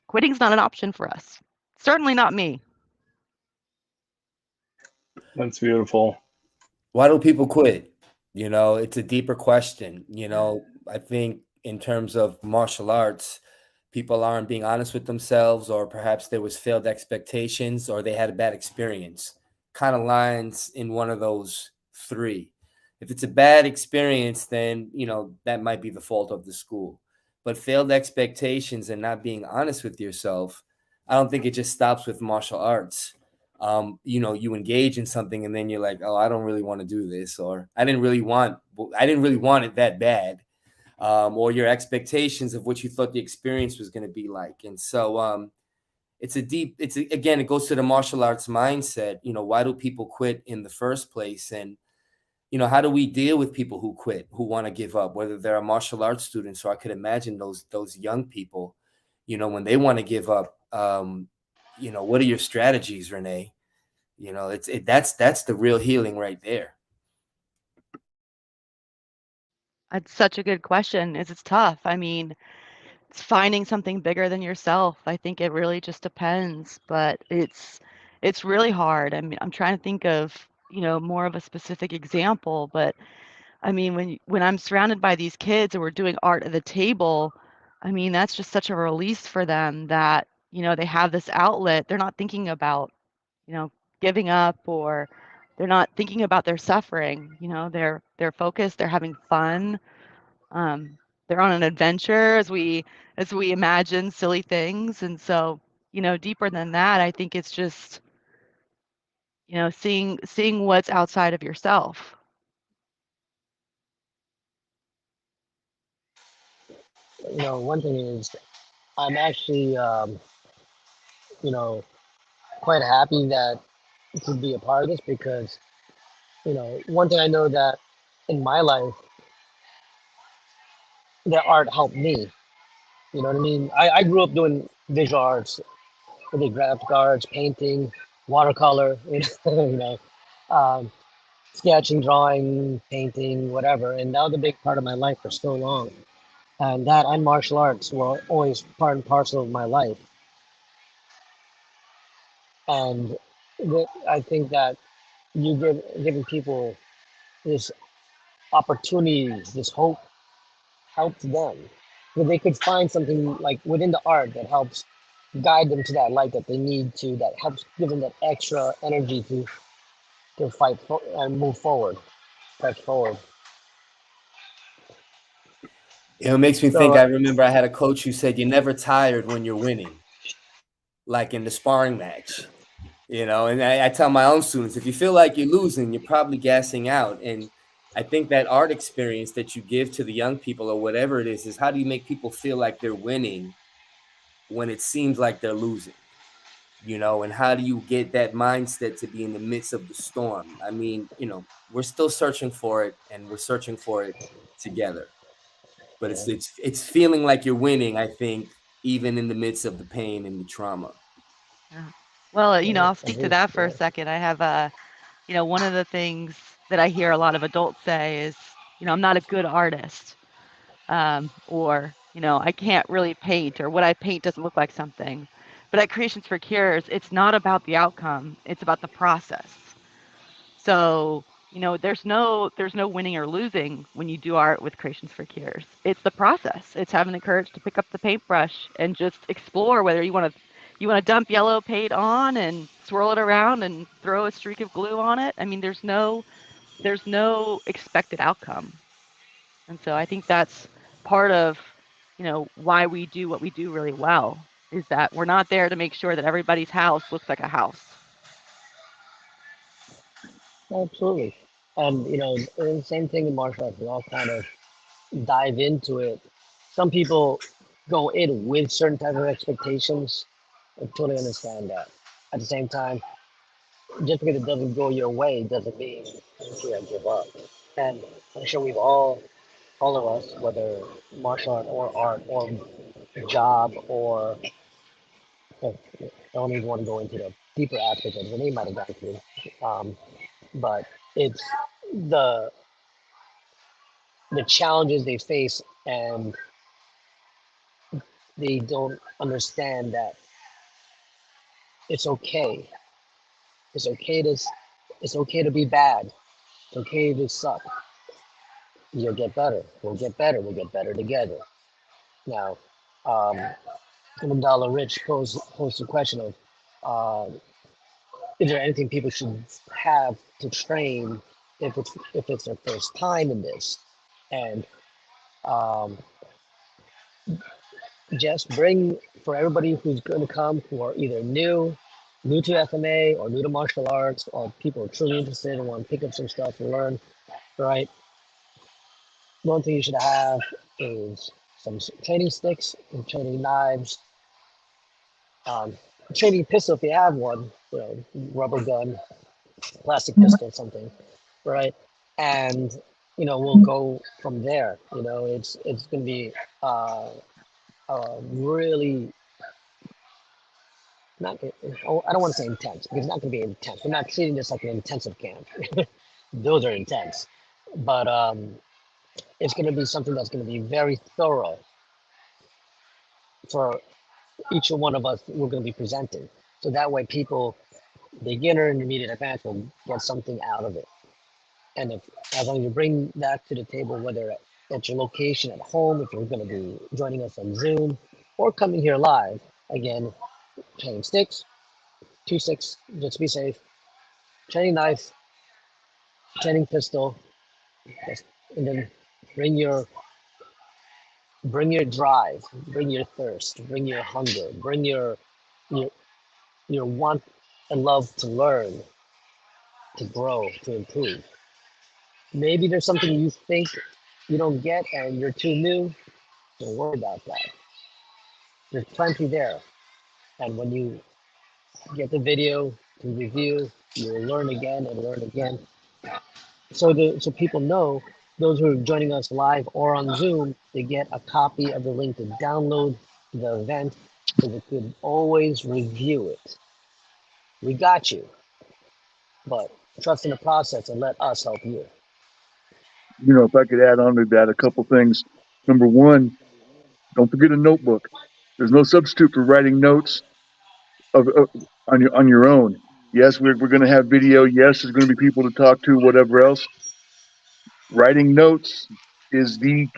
Quitting's not an option for us. Certainly not me. That's beautiful. Why do people quit? It's a deeper question. I think in terms of martial arts, people aren't being honest with themselves, or perhaps there was failed expectations, or they had a bad experience. Kind of lines in one of those three. If it's a bad experience, then, that might be the fault of the school. But failed expectations and not being honest with yourself, I don't think it just stops with martial arts. You engage in something and then you're like, oh, I don't really want to do this, or I didn't really want it that bad. or your expectations of what you thought the experience was going to be like. And so again, it goes to the martial arts mindset. Why do people quit in the first place? And, how do we deal with people who quit, who want to give up, whether they're a martial arts student? So I could imagine those young people, when they want to give up, what are your strategies, Renee? That's the real healing right there. That's such a good question. It's tough. I mean, it's finding something bigger than yourself. I think it really just depends, but it's really hard. I mean, I'm trying to think of, more of a specific example, but I mean, when I'm surrounded by these kids and we're doing art at the table, I mean, that's just such a release for them that, they have this outlet. They're not thinking about, giving up, or they're not thinking about their suffering. They're focused, they're having fun. They're on an adventure as we imagine silly things. And so, deeper than that, I think it's just, seeing what's outside of yourself. One thing is I'm actually, quite happy that to be a part of this because, one thing I know that in my life, that art helped me. You know what I mean? I grew up doing visual arts, really graphic arts, painting, watercolor, um, sketching, drawing, painting, whatever. And that was a big part of my life for so long. And that and martial arts were always part and parcel of my life. And I think that giving people this opportunity, this hope, helps them. That they could find something like within the art that helps guide them to that light that they need to, that helps give them that extra energy to fight and move forward, press forward. It makes me So, think, I remember I had a coach who said, you're never tired when you're winning, like in the sparring match, and I tell my own students, if you feel like you're losing, you're probably gassing out. And I think that art experience that you give to the young people or whatever it is how do you make people feel like they're winning when it seems like they're losing? And how do you get that mindset to be in the midst of the storm? I mean, we're still searching for it, and we're searching for it together. But it's feeling like you're winning, I think, even in the midst of the pain and the trauma. Yeah. Well, I'll speak to that for a second. I have one of the things that I hear a lot of adults say is, I'm not a good artist, or, I can't really paint, or what I paint doesn't look like something. But at Creations for Cures, it's not about the outcome; it's about the process. So, there's no winning or losing when you do art with Creations for Cures. It's the process. It's having the courage to pick up the paintbrush and just explore whether you want to dump yellow paint on and swirl it around and throw a streak of glue on it. I mean, there's no expected outcome. And so I think that's part of, why we do what we do really well, is that we're not there to make sure that everybody's house looks like a house. absolutely. And, the same thing in martial arts, we all kind of dive into it. Some people go in with certain type of expectations. I totally understand that. At the same time, just because it doesn't go your way doesn't mean you can't give up. And I'm sure all of us, whether martial art or job or I don't even want to go into the deeper aspect of Renee might have gone through, but it's the challenges they face, and they don't understand that it's okay. It's okay to it's okay to be bad. It's okay to suck. You'll get better. We'll get better. We'll get better together. Now, um, Mandala Rich posed the question of, is there anything people should have to train if it's their first time in this? And um, just bring, for everybody who's going to come who are either new to FMA or new to martial arts, or people who are truly interested and want to pick up some stuff and learn, right? one thing you should have is some training sticks and training knives, training pistol if you have one, rubber gun, plastic pistol, something, right? And we'll go from there. It's going to be really not. I don't want to say intense because it's not going to be intense. We're not treating this like an intensive camp. Those are intense, but it's going to be something that's going to be very thorough for each one of us. We're going to be presenting, so that way people, beginner, intermediate, advanced, will get something out of it. And as long as you bring that to the table, whether at your location at home, if you're going to be joining us on Zoom, or coming here live, again, training sticks, 2 sticks, just to be safe, training knife, training pistol, and then bring your drive, bring your thirst, bring your hunger, bring your want and love to learn, to grow, to improve. Maybe there's something you think you don't get and you're too new. Don't worry about that. There's plenty there. And when you get the video to review, you will learn again and learn again. So people know, those who are joining us live or on Zoom, they get a copy of the link to download the event so they could always review it. We got you, but trust in the process and let us help you. If I could add on to that a couple things. Number one, don't forget a notebook. There's no substitute for writing notes on your own. Yes, we're going to have video. Yes, there's going to be people to talk to, whatever else. Writing notes is the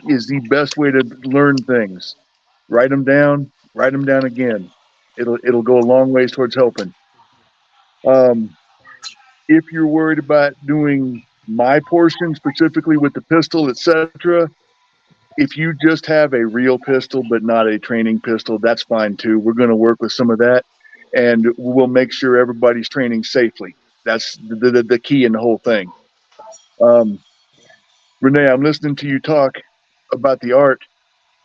best way to learn things. Write them down again. It'll go a long ways towards helping. If you're worried about doing my portion specifically with the pistol, etc., if you just have a real pistol but not a training pistol, that's fine too. We're going to work with some of that, and we'll make sure everybody's training safely. That's the key in the whole thing. Renee, I'm listening to you talk about the art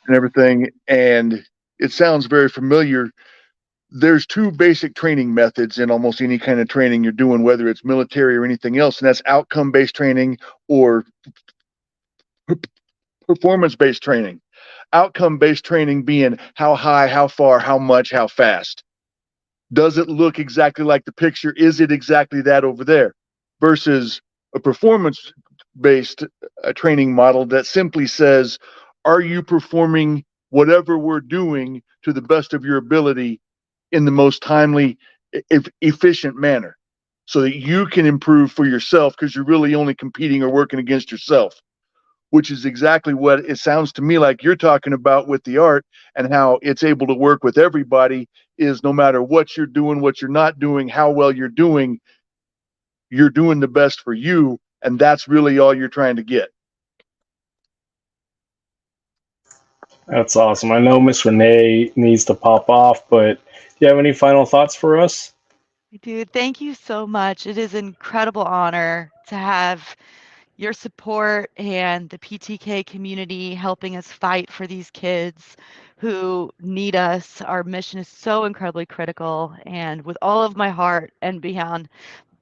and everything, and it sounds very familiar. There's two basic training methods in almost any kind of training you're doing, whether it's military or anything else, and that's outcome-based training or performance-based training. Outcome-based training being how high, how far, how much, how fast. Does it look exactly like the picture? Is it exactly that over there? Versus a performance-based training model that simply says, are you performing whatever we're doing to the best of your ability in the most timely, efficient manner so that you can improve for yourself, because you're really only competing or working against yourself, which is exactly what it sounds to me like you're talking about with the art, and how it's able to work with everybody is no matter what you're doing, what you're not doing, how well you're doing the best for you. And that's really all you're trying to get. That's awesome. I know Miss Renee needs to pop off, but do you have any final thoughts for us? Dude, thank you so much. It is an incredible honor to have your support and the PTK community helping us fight for these kids who need us. Our mission is so incredibly critical, and with all of my heart and on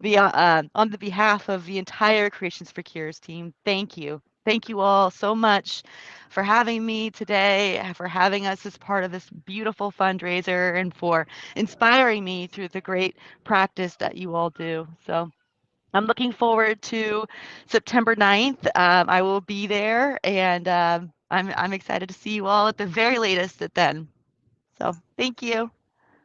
the behalf of the entire Creations for Cures team, thank you. Thank you all so much for having me today, for having us as part of this beautiful fundraiser, and for inspiring me through the great practice that you all do. So I'm looking forward to September 9th. I will be there, and I'm excited to see you all at the very latest at then. So thank you.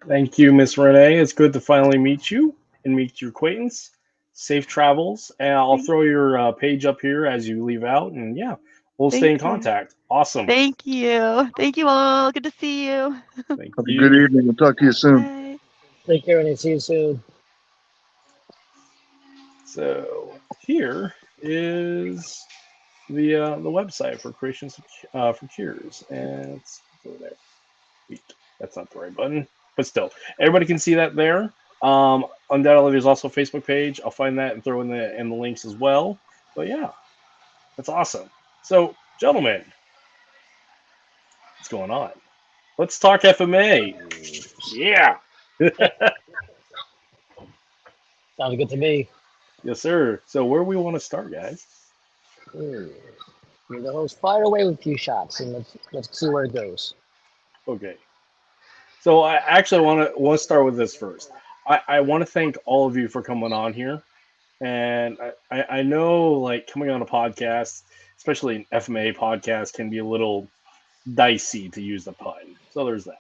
Thank you, Miss Renee. It's good to finally meet you and meet your acquaintance. Safe travels, and I'll throw your page up here as you leave out. And yeah, we'll stay in Thank you. contact. Awesome. Thank you. Thank you all. Good to see you. Thank Have a you. good evening. We'll talk to you soon. Bye. Take care and see you soon. So here is the website for Creations for Cures, and let's go there. Wait, that's not the right button, but still, everybody can see that there. Undoubtedly, there's also a Facebook page. I'll find that and throw in the links as well. But yeah, that's awesome. So Gentlemen, what's going on? Let's talk FMA. Yeah. Sounds good to me. Yes, sir. So where we want to start, guys? You're the host. Fire away with a few shots, and let's see where it goes. Okay. So I actually want to start with this first. I want to thank all of you for coming on here. And I know, like, coming on a podcast, especially an FMA podcast, can be a little dicey, to use the pun. So there's that.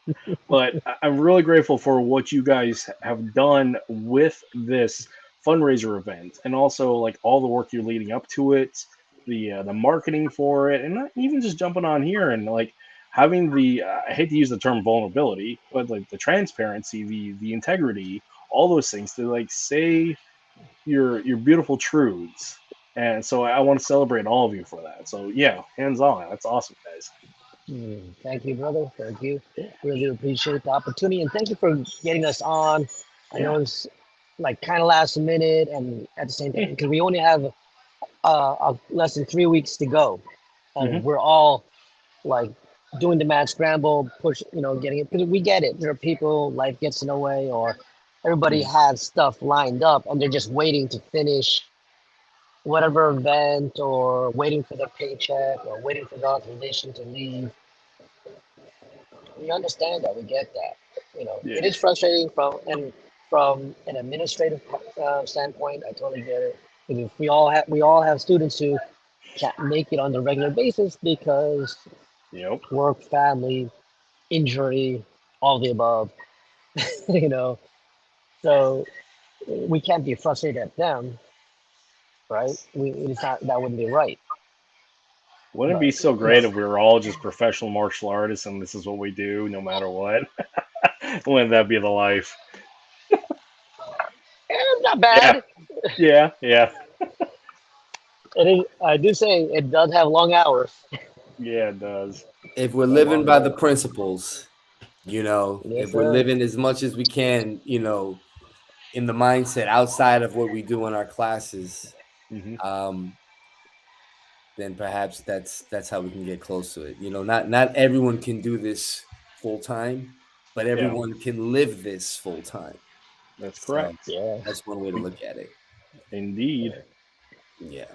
But I'm really grateful for what you guys have done with this fundraiser event, and also like all the work you're leading up to it, the marketing for it, and not even just jumping on here and like having the I hate to use the term vulnerability, but like the transparency, the integrity, all those things to like say your beautiful truths. And so I want to celebrate all of you for that. So yeah, hands on. That's awesome, guys. Thank you, brother. Thank you. Really appreciate the opportunity, and thank you for getting us on. I know it's like kind of last minute, and at the same time, because we only have less than 3 weeks to go, and we're all like doing the mad scramble, push, getting it. Because we get it. There are people, life gets in the way, or everybody has stuff lined up, and they're just waiting to finish whatever event, or waiting for their paycheck, or waiting for the authorization to leave. We understand that. We get that. It is frustrating from an administrative standpoint. I totally get it. Because we all have students who can't make it on the regular basis because work, family, injury, all the above. So we can't be frustrated at them, right? It's not, that wouldn't be right. Wouldn't it be so great if we were all just professional martial artists and this is what we do no matter what? Wouldn't that be the life? Not bad. Yeah. It is, I do say it does have long hours. Yeah, it does. If we're living by the principles, if we're sir. living as much as we can, in the mindset outside of what we do in our classes, then perhaps that's how we can get close to it. Not everyone can do this full time, but everyone can live this full time. That's correct. So, that's one way to look at it. Indeed. Yeah.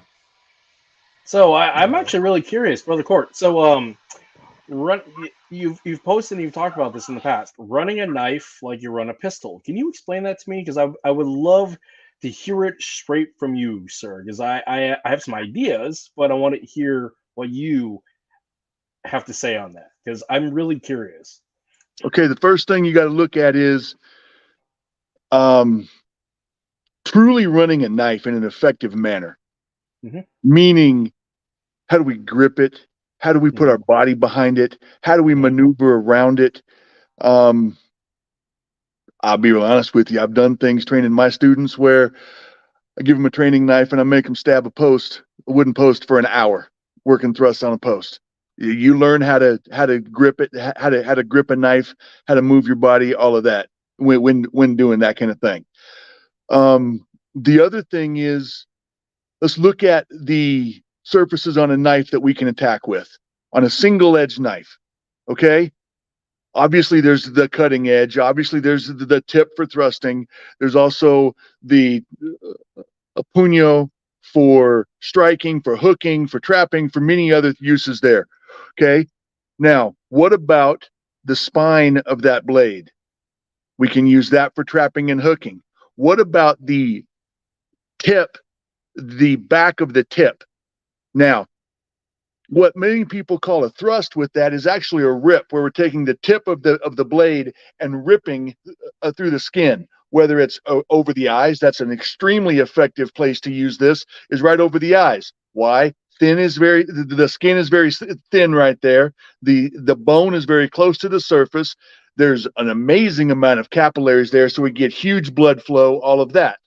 So I'm actually really curious, Brother Court. So you've posted and you've talked about this in the past. Running a knife like you run a pistol. Can you explain that to me? Because I would love to hear it straight from you, sir. Because I have some ideas, but I want to hear what you have to say on that. Because I'm really curious. Okay, the first thing you got to look at is truly running a knife in an effective manner. Meaning, how do we grip it? How do we put our body behind it? How do we maneuver around it? I'll be real honest with you. I've done things training my students where I give them a training knife and I make them stab a wooden post for an hour, working thrusts on a post. You learn how to grip it, how to grip a knife, how to move your body, all of that when doing that kind of thing. The other thing is, let's look at the surfaces on a knife that we can attack with on a single edge knife. Okay. Obviously there's the cutting edge. Obviously there's the tip for thrusting. There's also the puño for striking, for hooking, for trapping, for many other uses there. Okay. Now, what about the spine of that blade? We can use that for trapping and hooking. What about the tip, the back of the tip? Now, what many people call a thrust with that is actually a rip, where we're taking the tip of the blade and ripping through the skin, whether it's over the eyes. That's an extremely effective place to use this, is right over the eyes. Why? The skin is very thin right there. The bone is very close to the surface. There's an amazing amount of capillaries there, so we get huge blood flow, all of that.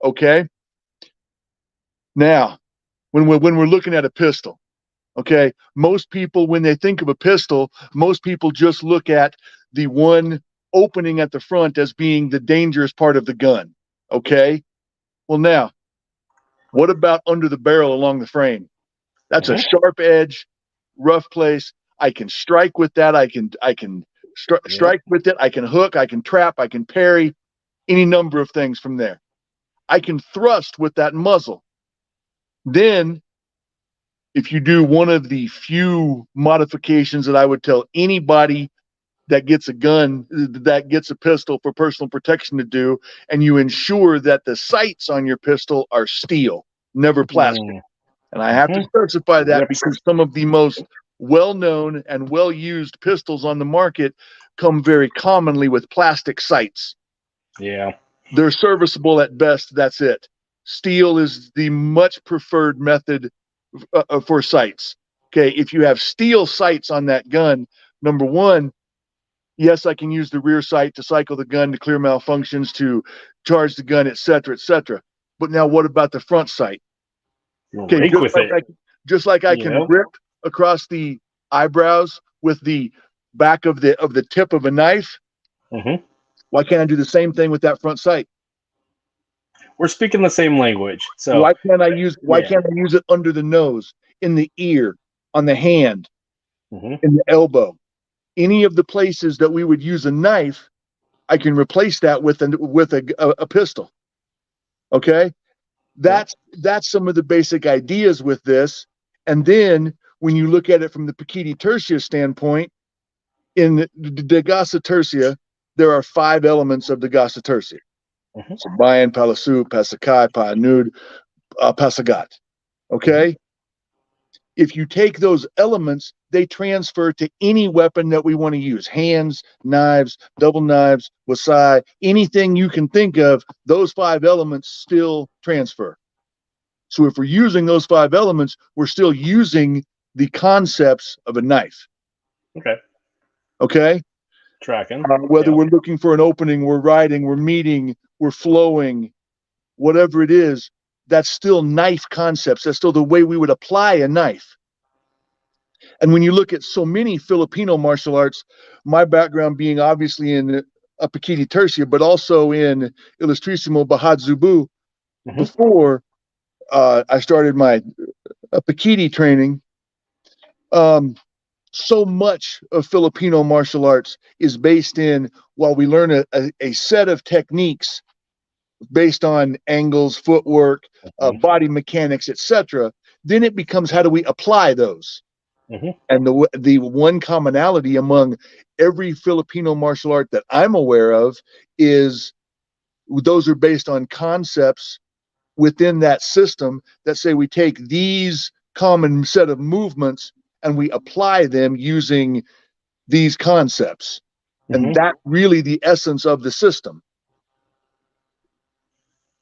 Okay? Now, when we're looking at a pistol, okay, most people, when they think of a pistol, most people just look at the one opening at the front as being the dangerous part of the gun. Okay? Well, now, what about under the barrel along the frame? That's a sharp edge. rough place. I can strike with that. I can strike with it. I can hook. I can trap. I can parry. Any number of things from there. I can thrust with that muzzle. Then, if you do one of the few modifications that I would tell anybody that gets a gun, that gets a pistol for personal protection to do, and you ensure that the sights on your pistol are steel, never plastic. And I have to specify that because some of the most well-known and well-used pistols on the market come very commonly with plastic sights. Yeah. They're serviceable at best. That's it. Steel is the much preferred method for sights. Okay, if you have steel sights on that gun, number one, yes, I can use the rear sight to cycle the gun to clear malfunctions, to charge the gun, etc., etc. But now, what about the front sight? Okay, just like I can rip across the eyebrows with the back of the tip of a knife. Why can't I do the same thing with that front sight? We're speaking the same language. So why can't I use it under the nose, in the ear, on the hand, in the elbow? Any of the places that we would use a knife, I can replace that with a pistol. Okay? That's some of the basic ideas with this. And then when you look at it from the Pekiti Tirsia standpoint, in the Gasa Tirsia, there are 5 elements of the Gasa Tirsia. So Bayan, Palasu, Pasakai, Panud, Pasagat. Okay? If you take those elements, they transfer to any weapon that we want to use. Hands, knives, double knives, wasai, anything you can think of, those 5 elements still transfer. So if we're using those 5 elements, we're still using the concepts of a knife. Okay? Tracking. Whether we're looking for an opening, we're riding, we're meeting, we're flowing, whatever it is, that's still knife concepts. That's still the way we would apply a knife. And when you look at so many Filipino martial arts, my background being obviously in a Pekiti Tirsia, but also in Illustrissimo Bahad Zubu, before I started my Pekiti training, so much of Filipino martial arts is based in, while we learn a set of techniques based on angles, footwork, body mechanics, etc., then it becomes, how do we apply those? And the one commonality among every Filipino martial art that I'm aware of is those are based on concepts within that system that say we take these common set of movements and we apply them using these concepts. And that's really the essence of the system.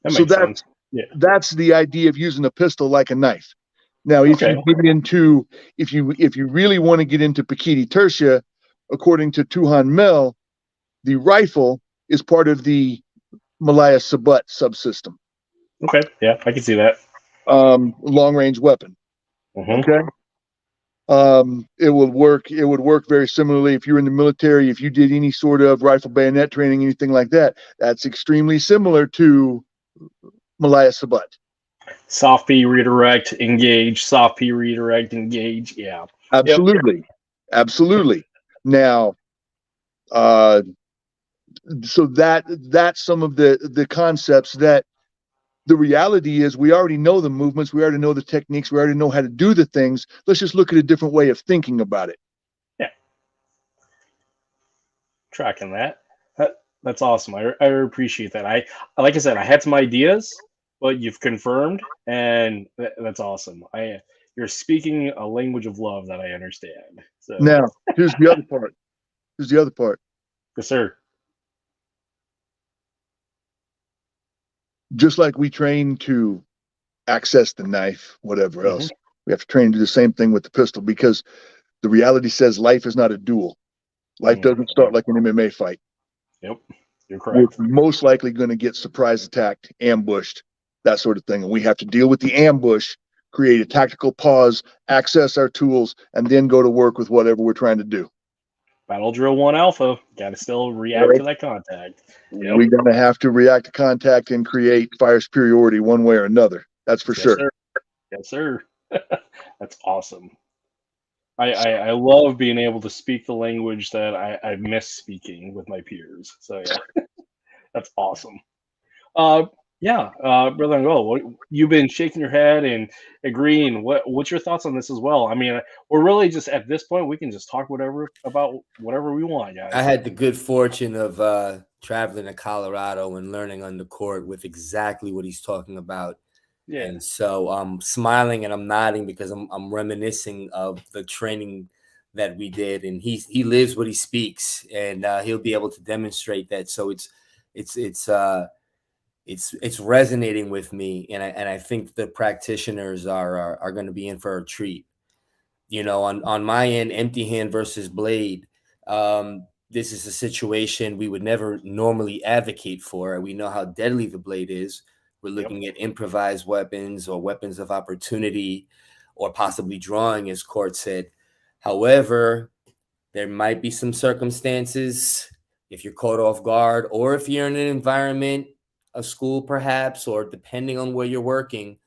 That makes sense. That's the idea of using a pistol like a knife. Now, if you get into, if you really want to get into Pekiti Tirsia, according to Tuhan Mel, the rifle is part of the Malaya Sabat subsystem. Okay, yeah, I can see that. Long range weapon. Okay. It would work very similarly if you're in the military. If you did any sort of rifle bayonet training, anything like that, that's extremely similar to Malaya Sabat. Soft P redirect, engage, soft P redirect, engage. Yeah. Absolutely. Absolutely. Now, so that's some of the concepts that the reality is we already know the movements, we already know the techniques, we already know how to do the things. Let's just look at a different way of thinking about it. Yeah. Tracking that. That's awesome. I appreciate that. Like I said, I had some ideas, but you've confirmed, and that's awesome. You're speaking a language of love that I understand. So now, here's the other part. Yes, sir. Just like we train to access the knife, whatever else, we have to train to do the same thing with the pistol, because the reality says life is not a duel. Life doesn't start like an MMA fight. Yep, you're correct. We're most likely going to get surprise attacked, ambushed, that sort of thing. And we have to deal with the ambush, create a tactical pause, access our tools, and then go to work with whatever we're trying to do. Battle drill 1 alpha. Got to still react to that contact. Yep. We're going to have to react to contact and create fire superiority one way or another. That's for sure. Sir. Yes, sir. That's awesome. I love being able to speak the language that I miss speaking with my peers. So yeah, that's awesome. Uh, Brother Angola, you've been shaking your head and agreeing. What's your thoughts on this as well? I mean, we're really just at this point we can just talk about whatever we want, I guys. had the good fortune of traveling to Colorado and learning on the court with exactly what he's talking about. Yeah. And so I'm smiling and I'm nodding because I'm reminiscing of the training that we did, and he lives what he speaks, and he'll be able to demonstrate that. So it's resonating with me, and I think the practitioners are going to be in for a treat. You know, on my end, empty hand versus blade. This is a situation we would never normally advocate for. We know how deadly the blade is. We're looking at improvised weapons or weapons of opportunity, or possibly drawing, as Court said. However, there might be some circumstances if you're caught off guard, or if you're in an environment, a school perhaps, or depending on where you're working,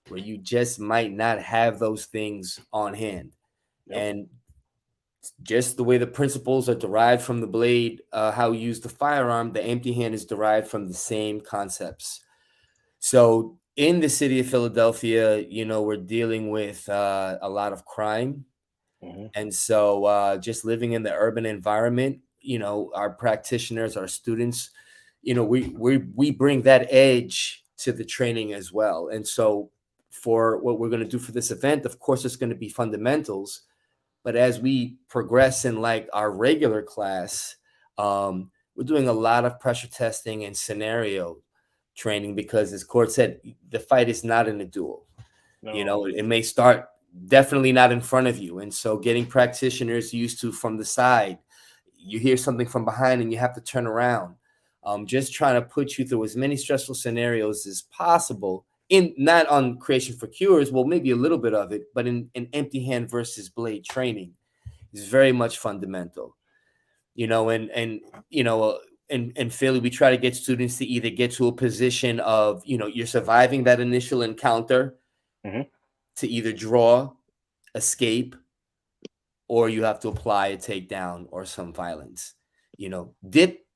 where you just might not have those things on hand. And just the way the principles are derived from the blade, how you use the firearm, the empty hand is derived from the same concepts. So in the city of Philadelphia, you know, we're dealing with a lot of crime. And so just living in the urban environment, you know, our practitioners, our students, you know, we bring that edge to the training as well. And so for what we're going to do for this event, of course, it's going to be fundamentals. But as we progress in like our regular class, we're doing a lot of pressure testing and scenario training, because as Court said, the fight is not in a duel. No. You know, it may start definitely not in front of you. And so getting practitioners used to from the side, you hear something from behind and you have to turn around. Just trying to put you through as many stressful scenarios as possible, in not on Creation for Cures, well, maybe a little bit of it, but in empty hand versus blade training is very much fundamental. You know, and you know, in Philly, we try to get students to either get to a position of, you know, you're surviving that initial encounter, to either draw, escape, or you have to apply a takedown or some violence. You know, dip,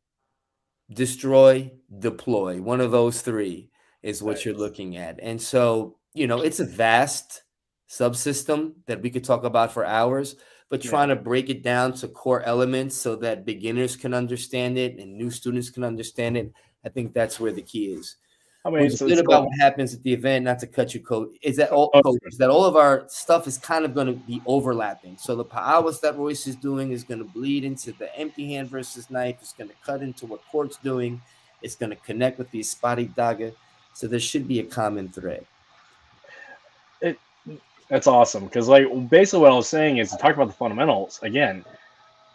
destroy, deploy. One of those three is what you're looking at. And so, you know, it's a vast subsystem that we could talk about for hours, but trying to break it down to core elements so that beginners can understand it and new students can understand it, I think that's where the key is. I mean, what's good about what happens at the event, not to cut you, Coach, is that all of our stuff is kind of going to be overlapping. So the pa'awas that Royce is doing is going to bleed into the empty hand versus knife. It's going to cut into what Court's doing. It's going to connect with the Espadi Daga. So there should be a common thread. That's awesome, because like basically what I was saying is to talk about the fundamentals again.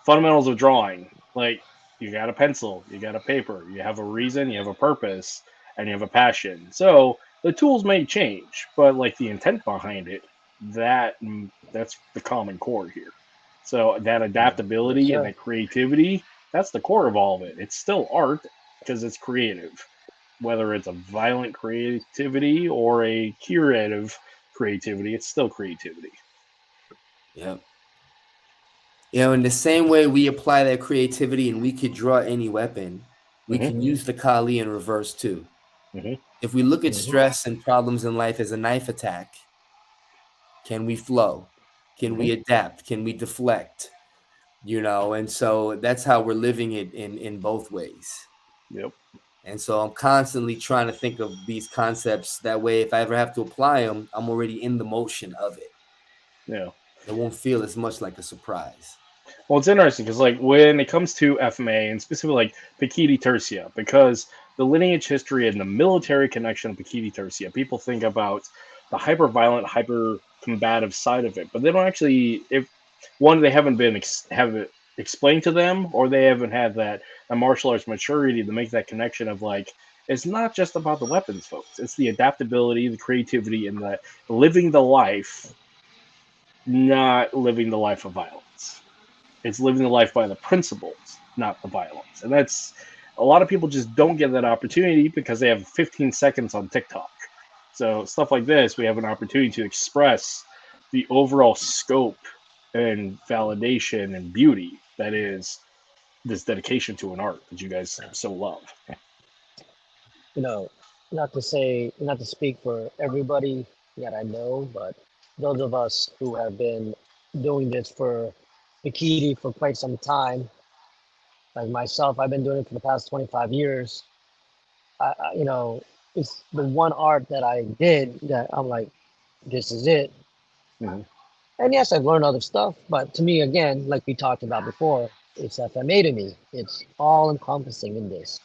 Fundamentals of drawing, like you got a pencil, you got a paper, you have a reason, you have a purpose, and you have a passion. So the tools may change, but like the intent behind it, that's the common core here. So that adaptability and that creativity, that's the core of all of it. It's still art because it's creative, whether it's a violent creativity or a curative creativity, it's still creativity. Yeah. You know, in the same way we apply that creativity and we could draw any weapon, we can use the Kali in reverse too. If we look at stress and problems in life as a knife attack, can we flow? Can we adapt? Can we deflect? You know, and so that's how we're living it in both ways. Yep. And so I'm constantly trying to think of these concepts. That way, if I ever have to apply them, I'm already in the motion of it. Yeah. It won't feel as much like a surprise. Well, it's interesting because, like, when it comes to FMA and specifically like Pekiti Tirsia, because the lineage history and the military connection of Pekiti Tirsia, people think about the hyper-violent, hyper-combative side of it, but they don't actually. If one, they haven't been have it explained to them, or they haven't had that martial arts maturity to make that connection of like, it's not just about the weapons, folks. It's the adaptability, the creativity, and the living the life, not living the life of violence. It's living the life by the principles, not the violence. And that's, a lot of people just don't get that opportunity because they have 15 seconds on TikTok. So stuff like this, we have an opportunity to express the overall scope and validation and beauty that is this dedication to an art that you guys so love. You know, not to speak for everybody that I know, but those of us who have been doing this for Pekiti for quite some time, like myself, I've been doing it for the past 25 years. You know, it's the one art that I did that I'm like, this is it. Mm-hmm. And yes, I've learned other stuff, but to me, again, like we talked about before, it's FMA to me. It's all encompassing in this.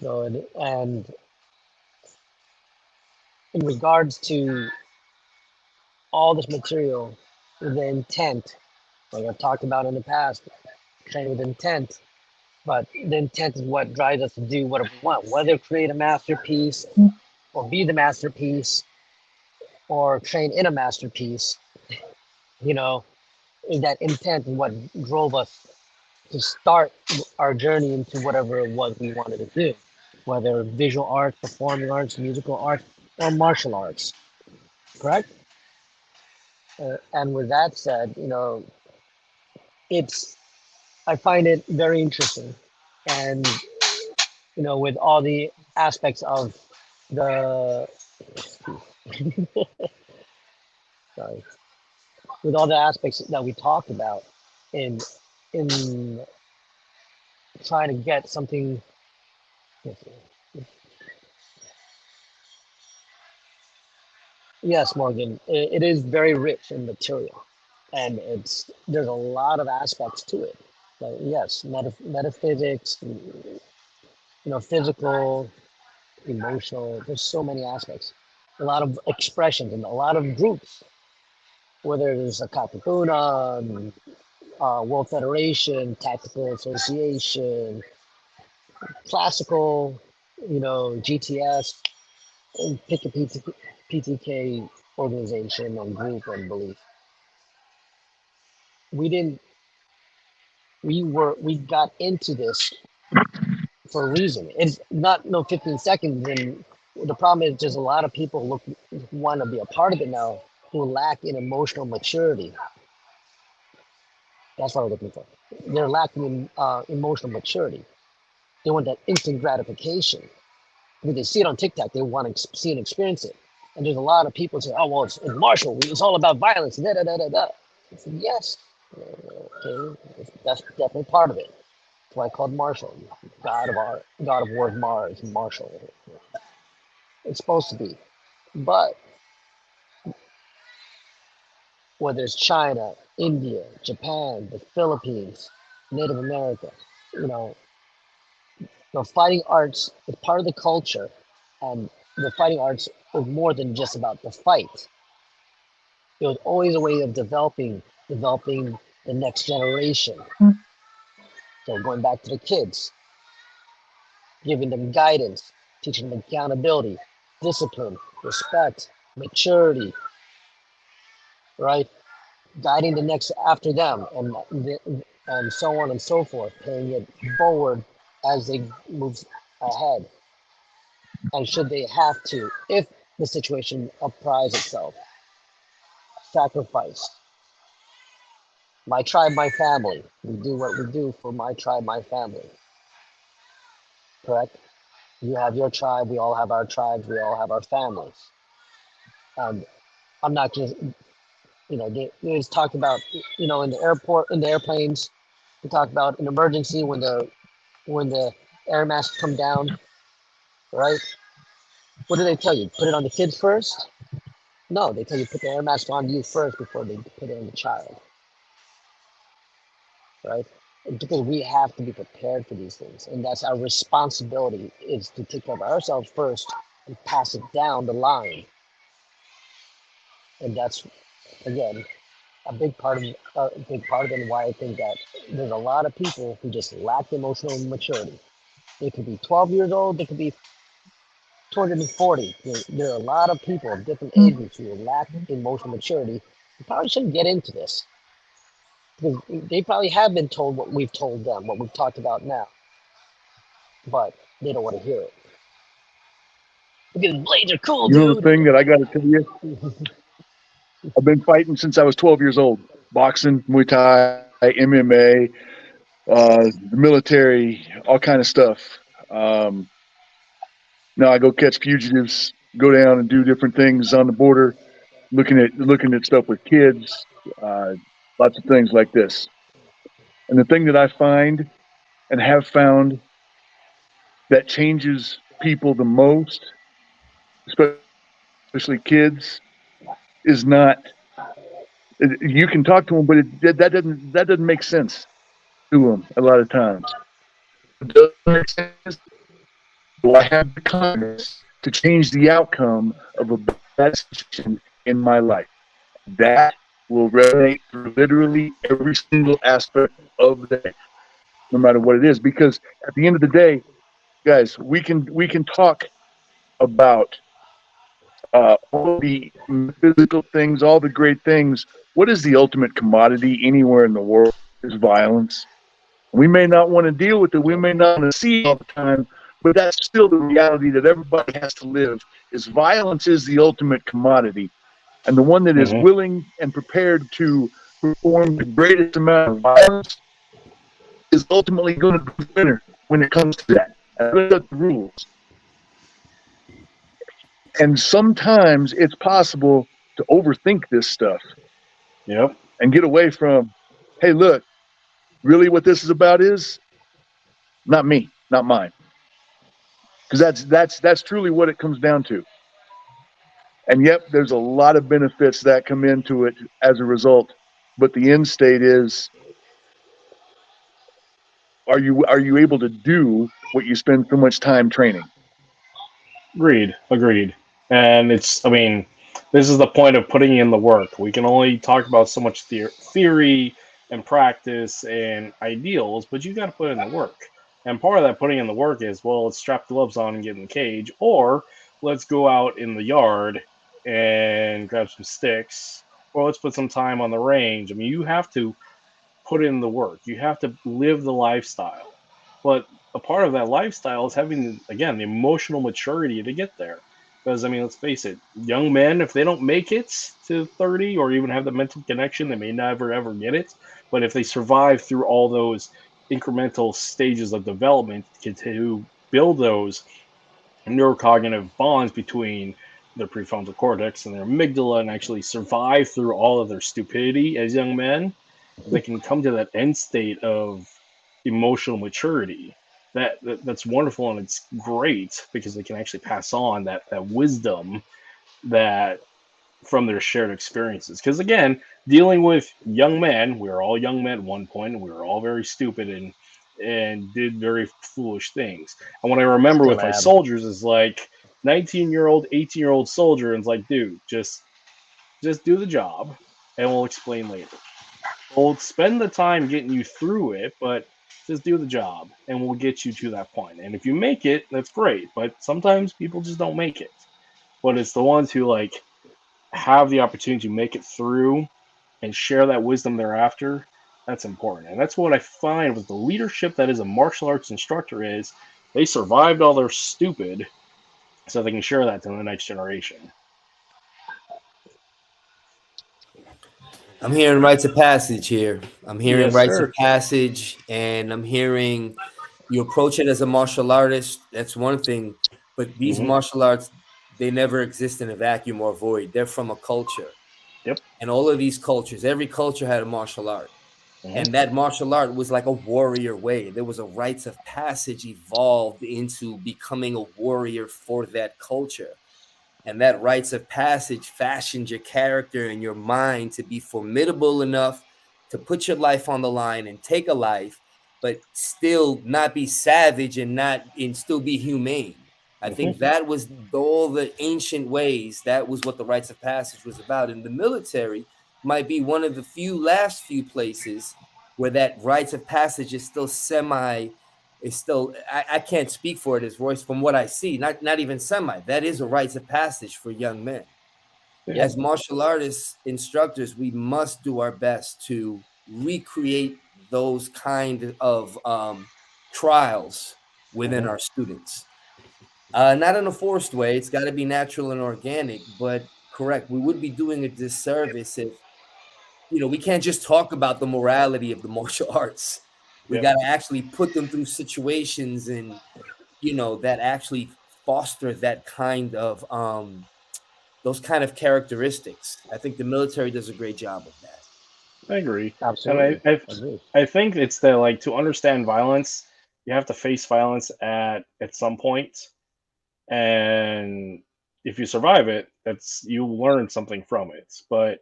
So, and in regards to all this material, the intent, like I've talked about in the past, train with intent, but the intent is what drives us to do what we want, whether create a masterpiece or be the masterpiece or train in a masterpiece, you know, is that intent is what drove us to start our journey into whatever it was we wanted to do, whether visual arts, performing arts, musical arts, or martial arts, correct? And with that said, you know, it's I find it very interesting, and you know, with all the aspects of the sorry, with all the aspects that we talked about in in trying to get something. Yes, Morgan, it is very rich in material, and there's a lot of aspects to it. Like yes, metaphysics, you know, physical, emotional. There's so many aspects, a lot of expressions, and a lot of groups. Whether there's a Kapapuna, World Federation, Tactical Association, Classical, you know, GTS, and pick a PTK organization and group and belief. We didn't. We got into this for a reason. It's not no 15 seconds. And the problem is, there's a lot of people want to be a part of it now who lack in emotional maturity. That's what I'm looking for. They're lacking in emotional maturity. They want that instant gratification. When they see it on TikTok, they want to see and experience it. And there's a lot of people say, "Oh well, it's martial. It's all about violence." Da da da da da. I said, yes, okay, that's definitely part of it. That's why I called martial, god of art, god of war, Mars, martial. It's supposed to be, but whether it's China, India, Japan, the Philippines, Native America, you know, the fighting arts is part of the culture, and the fighting arts was more than just about the fight. It was always a way of developing the next generation. So going back to the kids, giving them guidance, teaching them accountability, discipline, respect, maturity, right? Guiding the next after them, and so on and so forth, paying it forward as they move ahead. And should they have to, if the situation applies itself, sacrifice. My tribe, my family. We do what we do for my tribe, my family. Correct? You have your tribe, we all have our tribes, we all have our families. And I'm not just, you know, they just talked about, you know, in the airport, in the airplanes, we talk about an emergency when the air masks come down, right? What do they tell you? Put it on the kids first? No, they tell you put the air mask on you first before they put it on the child, right? Because we have to be prepared for these things, and that's our responsibility, is to take care of ourselves first and pass it down the line. And that's, again, a big part of it, and why I think that there's a lot of people who just lack emotional maturity. They could be 12 years old, they could be 240. There are a lot of people of different ages who lack emotional maturity. You probably shouldn't get into this, because they probably have been told what we've told them, what we've talked about now, but they don't want to hear it. Because blades are cool, You know dude. the thing that I got to tell you? I've been fighting since I was 12 years old. boxing, Muay Thai, MMA, the military, all kind of stuff. Um, Now I go catch fugitives, go down and do different things on the border, looking at stuff with kids, uh, lots of things like this. And the thing that I find and have found that changes people the most, especially kids, is not you can talk to them, but that doesn't make sense to them a lot of times. It doesn't make sense. Do I have the kindness to change the outcome of a bad situation in my life? That will resonate through literally every single aspect of the day, no matter what it is. Because at the end of the day, guys, we can talk about all the physical things, all the great things. What is the ultimate commodity anywhere in the world? Is violence. We may not want to deal with it. We may not want to see it all the time, but that's still the reality that everybody has to live. Is violence is the ultimate commodity, and the one that is willing and prepared to perform the greatest amount of violence is ultimately going to be the winner when it comes to that. And that's the rules. And sometimes it's possible to overthink this stuff. Yep. And get away from, hey, look, really what this is about is not me, not mine. Because that's truly what it comes down to. And yep, there's a lot of benefits that come into it as a result. But the end state is, are you able to do what you spend so much time training? Agreed. And I mean, this is the point of putting in the work. We can only talk about so much theory and practice and ideals, but you got to put in the work. And part of that putting in the work is, well, let's strap the gloves on and get in the cage, or let's go out in the yard and grab some sticks, or let's put some time on the range. I mean, you have to put in the work. You have to live the lifestyle. But a part of that lifestyle is having, again, the emotional maturity to get there. Because, I mean, let's face it, young men, if they don't make it to 30 or even have the mental connection, they may never, ever get it. But if they survive through all those incremental stages of development to build those neurocognitive bonds between their prefrontal cortex and their amygdala and actually survive through all of their stupidity as young men, they can come to that end state of emotional maturity. That's wonderful, and it's great because they can actually pass on that wisdom that from their shared experiences. Because again, dealing with young men, we were all young men at one point, and we were all very stupid and did very foolish things. And what I remember with my soldiers is like 19-year-old, 18-year-old soldier, and it's like, dude, just do the job, and we'll explain later. We'll spend the time getting you through it, but just do the job, and we'll get you to that point. And if you make it, that's great. But sometimes people just don't make it. But it's the ones who like have the opportunity to make it through and share that wisdom thereafter. That's important. And that's what I find with the leadership that is a martial arts instructor is they survived all their stupid so they can share that to the next generation. I'm hearing rites of passage here. I'm hearing Yes, rites sir. of passage, and I'm hearing you approach it as a martial artist. That's one thing, but these martial arts, they never exist in a vacuum or void. They're from a culture. Yep. And all of these cultures, every culture had a martial art. And that martial art was like a warrior way. There was a rites of passage evolved into becoming a warrior for that culture. And that rites of passage fashioned your character and your mind to be formidable enough to put your life on the line and take a life, but still not be savage and still be humane. I think that was all the ancient ways. That was what the rites of passage was about. And the military might be one of the last few places where that rites of passage is still I can't speak for it as Royce from what I see, not even semi. That is a rites of passage for young men. Yeah. As martial artists, instructors, we must do our best to recreate those kind of trials within our students. Not in a forced way. It's got to be natural and organic, but correct. We would be doing a disservice we can't just talk about the morality of the martial arts. We got to actually put them through situations and, that actually foster that kind of, those kind of characteristics. I think the military does a great job of that. I agree. Absolutely. And I think it's that, like, to understand violence, you have to face violence at some point. And if you survive it, you learn something from it. But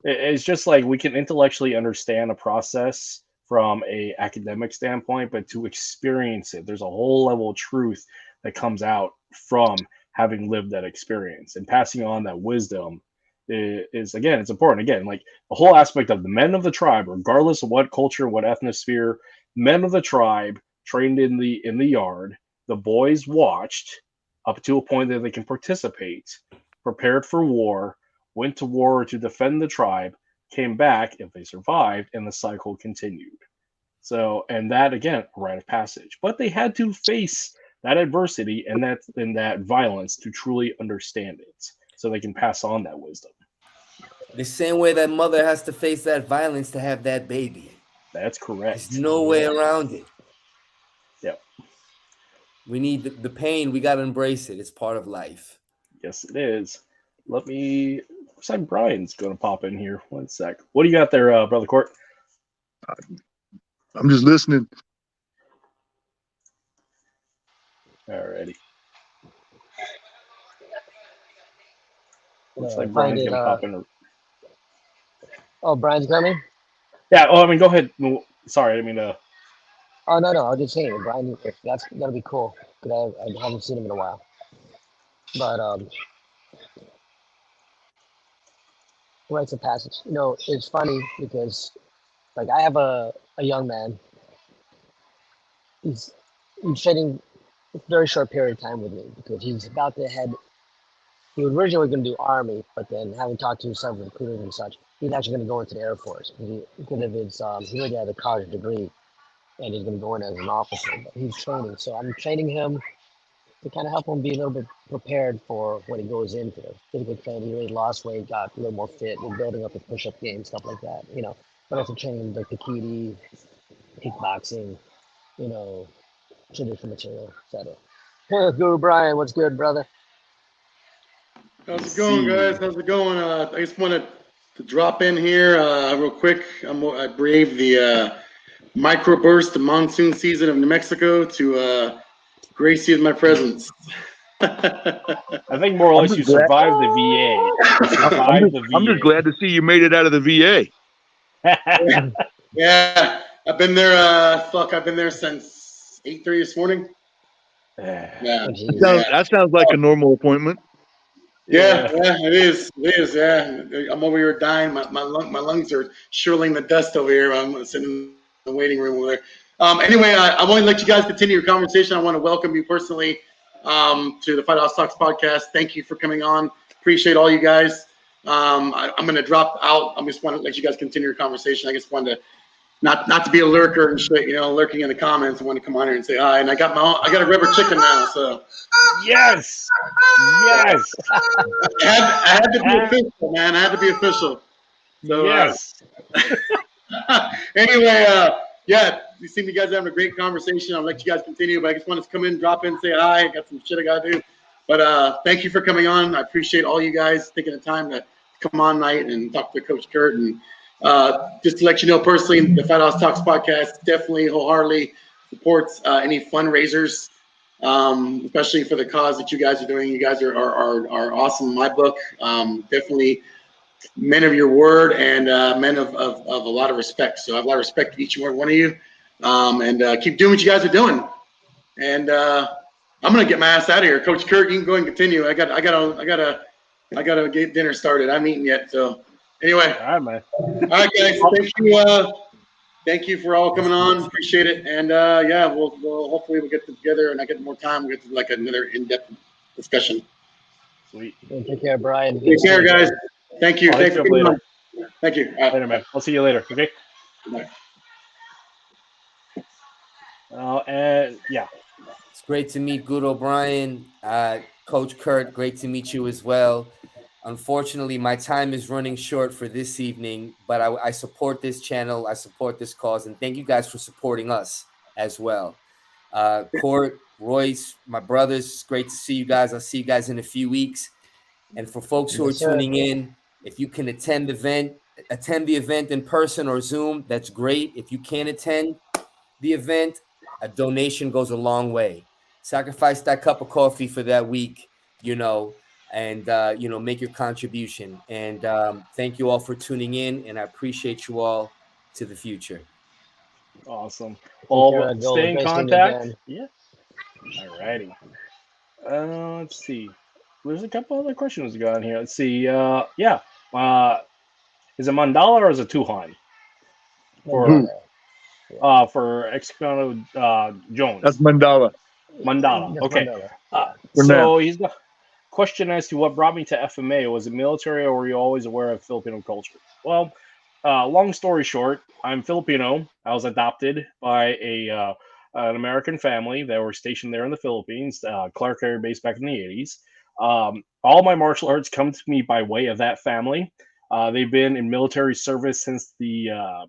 it's just like we can intellectually understand a process from a academic standpoint, but to experience it, there's a whole level of truth that comes out from having lived that experience, and passing on that wisdom is again, it's important. Again, like the whole aspect of the men of the tribe, regardless of what culture, what ethnosphere, men of the tribe trained in the yard, the boys watched up to a point that they can participate, prepared for war, went to war to defend the tribe, came back if they survived, and the cycle continued. So, and that again, a rite of passage. But they had to face that adversity and that violence to truly understand it, so they can pass on that wisdom. The same way that mother has to face that violence to have that baby. That's correct. There's no way around it. Yep. We need the pain. We got to embrace it. It's part of life. Yes, it is. Looks like Brian's going to pop in here. One sec. What do you got there, Brother Court? I'm just listening. Alrighty. Looks like Brian's going to pop in. Oh, Brian's coming? Yeah, go ahead. Sorry, I didn't mean to. Oh, no, I was just saying, Brian, that'll be cool, because I haven't seen him in a while. But, rites of passage. It's funny because, like, I have a young man. He's training a very short period of time with me because he's about to head. He was originally going to do Army, but then having talked to several recruiters and such, he's actually going to go into the Air Force because of his. He already has a college degree, and he's going to go in as an officer. But he's training, so I'm training him to kind of help him be a little bit prepared for when he goes into it. Physical training, he really lost weight, got a little more fit, we're building up a push-up game, stuff like that, But also training like Pekiti, kickboxing, traditional material, etc. Guro Brian, what's good, brother? How's it going, guys? How's it going? I just wanted to drop in here real quick. I braved the microburst, the monsoon season of New Mexico to grace you with my presence. I think more or less you survived the VA. I'm just glad to see you made it out of the VA. Yeah, I've been there. I've been there since 8:30 this morning. Yeah, that sounds like a normal appointment. Yeah, it is. It is. Yeah, I'm over here dying. My lungs are shrilling the dust over here. I'm sitting in the waiting room over there. Anyway, I want to let you guys continue your conversation. I want to welcome you personally to the Fight House Talks podcast. Thank you for coming on. Appreciate all you guys. I'm going to drop out. I just want to let you guys continue your conversation. I just wanted to not to be a lurker and shit, lurking in the comments. I want to come on here and say hi. And I got a rubber chicken now, so. Yes. I had to be official, man. I had to be official. So, yes. Anyway, you seem you guys having a great conversation. I'll let you guys continue, but I just wanted to come in, drop in, say hi. I got some shit I got to do. But thank you for coming on. I appreciate all you guys taking the time to come on night and talk to Coach Kurt. And just to let you know personally, the Fight House Talks podcast definitely wholeheartedly supports any fundraisers, especially for the cause that you guys are doing. You guys are awesome in my book. Definitely men of your word and men of a lot of respect. So I have a lot of respect for each and every one of you. And keep doing what you guys are doing. And I'm gonna get my ass out of here. Coach Kurt, you can go and continue. I gotta get dinner started. I haven't eaten yet. So anyway. All right, man. All right, guys. Thank you for all coming on. Appreciate it. And we'll hopefully we'll get together and I get more time. We'll get to like another in-depth discussion. Sweet. Take care, Brian. Take care, guys. Thank you. Thank you. Later. Thank you. All right. Later, man. I'll see you later. Okay. Bye. And yeah. It's great to meet Guro Brian. Coach Kurt, great to meet you as well. Unfortunately, my time is running short for this evening, but I support this channel. I support this cause, and thank you guys for supporting us as well. Court, Royce, my brothers, it's great to see you guys. I'll see you guys in a few weeks. And for folks who are tuning in, if you can attend the event in person or Zoom, that's great. If you can't attend the event, a donation goes a long way. Sacrifice that cup of coffee for that week, and make your contribution. And thank you all for tuning in, and I appreciate you all to the future. Awesome. Well, stay in contact. Yeah. All righty. Let's see. There's a couple other questions we got in here. Let's see. Is it Mandala or is it Tuhan? For Excano Jones. That's Mandala. Mandala. Okay. So he's got a question as to what brought me to FMA. Was it military or were you always aware of Filipino culture? Well, long story short, I'm Filipino. I was adopted by an American family that were stationed there in the Philippines, Clark Air Base back in the 80s. All my martial arts come to me by way of that family. They've been in military service since the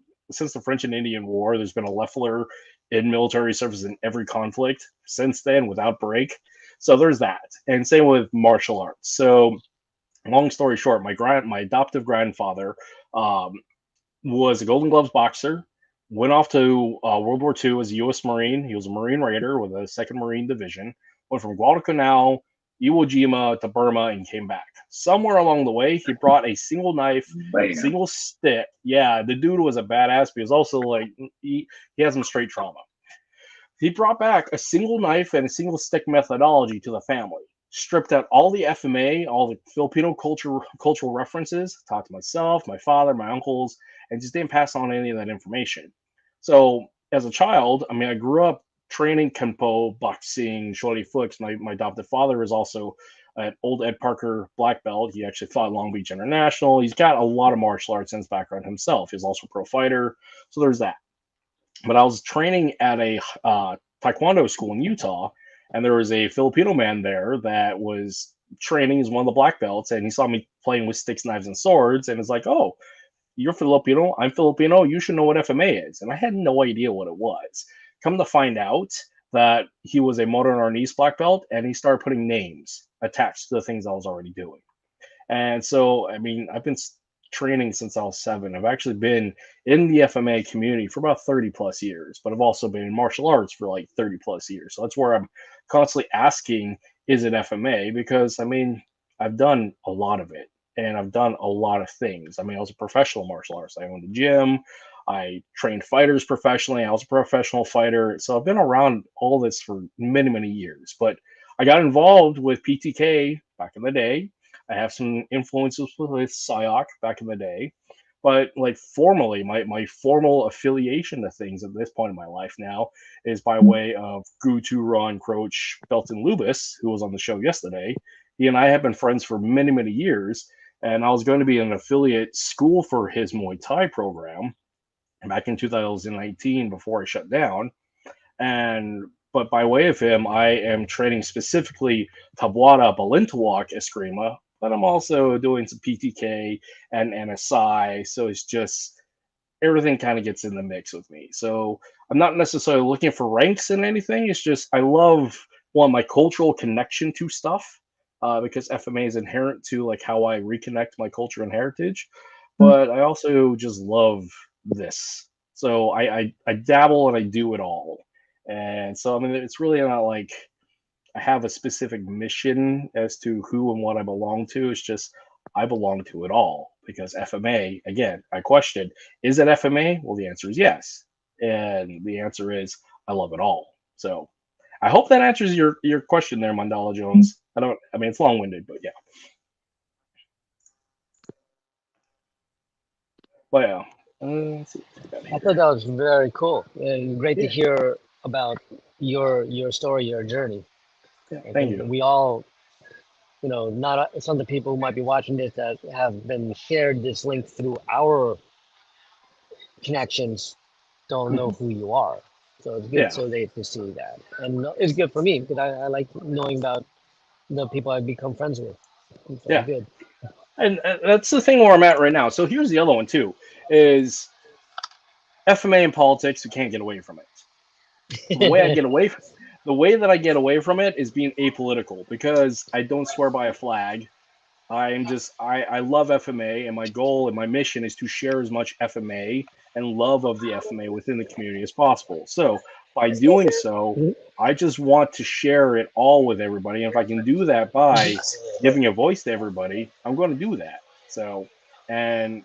French and Indian War. There's been a Leffler in military service in every conflict since then without break. So there's that. And same with martial arts. So long story short, my adoptive grandfather was a Golden Gloves boxer, went off to World War II as a U.S. Marine. He was a Marine Raider with the 2nd Marine Division, went from Guadalcanal, Iwo Jima to Burma and came back. Somewhere along the way, he brought a single knife, single stick. Yeah, the dude was a badass, but he was also like, he has some straight trauma. He brought back a single knife and a single stick methodology to the family. Stripped out all the FMA, all the Filipino cultural references, talked to myself, my father, my uncles, and just didn't pass on any of that information. So as a child, I grew up training Kenpo, boxing, shorty flicks. My adopted father is also an old Ed Parker black belt. He actually fought Long Beach International. He's got a lot of martial arts in his background himself. He's also a pro fighter. So there's that. But I was training at a Taekwondo school in Utah, and there was a Filipino man there that was training as one of the black belts, and he saw me playing with sticks, knives, and swords, and was like, "Oh, you're Filipino, I'm Filipino, you should know what FMA is." And I had no idea what it was. Come to find out that he was a modern arnis black belt, and he started putting names attached to the things I was already doing. And so, I've been training since I was 7. I've actually been in the FMA community for about 30 plus years, but I've also been in martial arts for like 30 plus years. So that's where I'm constantly asking, is it FMA? Because I've done a lot of it, and I've done a lot of things. I was a professional martial artist. I owned a gym. I trained fighters professionally. I was a professional fighter. So I've been around all this for many, many years. But I got involved with PTK back in the day. I have some influences with SIOC back in the day. But formally, my formal affiliation to things at this point in my life now is by way of Gutu Ron Croach Belton Lubis, who was on the show yesterday. He and I have been friends for many, many years. And I was going to be an affiliate school for his Muay Thai program back in 2019 before I shut down. But by way of him, I am training specifically Tabuada Balintawak Eskrima, but I'm also doing some PTK and NSI. So it's just everything kind of gets in the mix with me. So I'm not necessarily looking for ranks in anything. It's just I love my cultural connection to stuff. Because FMA is inherent to how I reconnect my culture and heritage, but I also just love this. So I dabble and I do it all, and so it's really not like I have a specific mission as to who and what I belong to. It's just I belong to it all because FMA. Again, I questioned, is it FMA? Well, the answer is yes, and the answer is I love it all. So I hope that answers your question there, Mandala Jones. It's long-winded, but yeah. But yeah. Let's see I thought that was very cool and great to hear about your story, your journey. Yeah, thank you. We all, not some of the people who might be watching this that have been shared this link through our connections don't know who you are. So it's good so they can see that. And it's good for me because I like knowing about the people I've become friends with. So good. And that's the thing where I'm at right now. So here's the other one too: is FMA in politics. You can't get away from it. The way that I get away from it is being apolitical because I don't swear by a flag. I love FMA, and my goal and my mission is to share as much FMA and love of the FMA within the community as possible. So by doing so, I just want to share it all with everybody. And if I can do that by giving a voice to everybody, I'm going to do that. So, and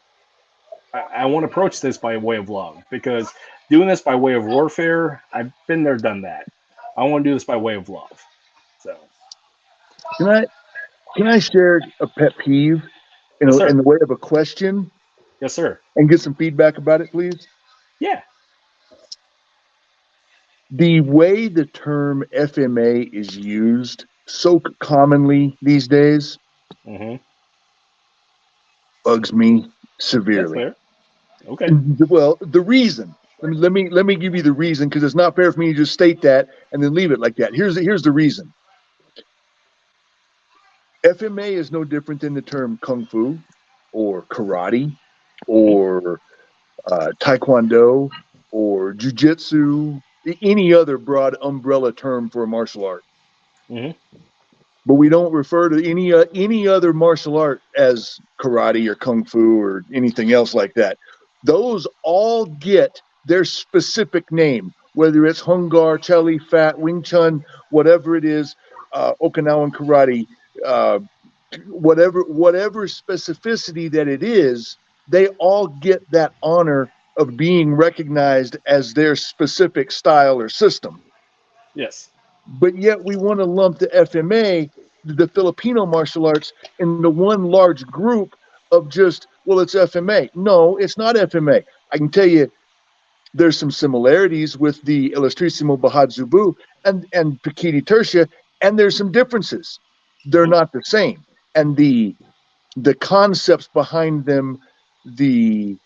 I want to approach this by way of love because doing this by way of warfare, I've been there, done that. I want to do this by way of love. So, Can I share a pet peeve yes, sir. in the way of a question Yes, sir. and get some feedback about it, please? Yeah. The way the term FMA is used so commonly these days Mm-hmm. bugs me That's severely. fair. Okay. Well, the reason. Let me give you the reason because it's not fair for me to just state that and then leave it like that. Here's the reason. FMA is no different than the term kung fu or karate or taekwondo or jujitsu, any other broad umbrella term for a martial art. Mm-hmm. But we don't refer to any other martial art as karate or kung fu or anything else like that. Those all get their specific name, whether it's Hungar, Chali, Fat, Wing Chun, whatever it is, Okinawan karate, uh, whatever specificity that it is, they all get that honor of being recognized as their specific style or system. Yes. But yet we want to lump the FMA, the Filipino martial arts, in the one large group of just, well, it's FMA. No, it's not FMA. I can tell you there's some similarities with the Ilustrísimo Bahad Zubu and Pekiti Tirsia, and there's some differences. They're not the same. And the concepts behind them, the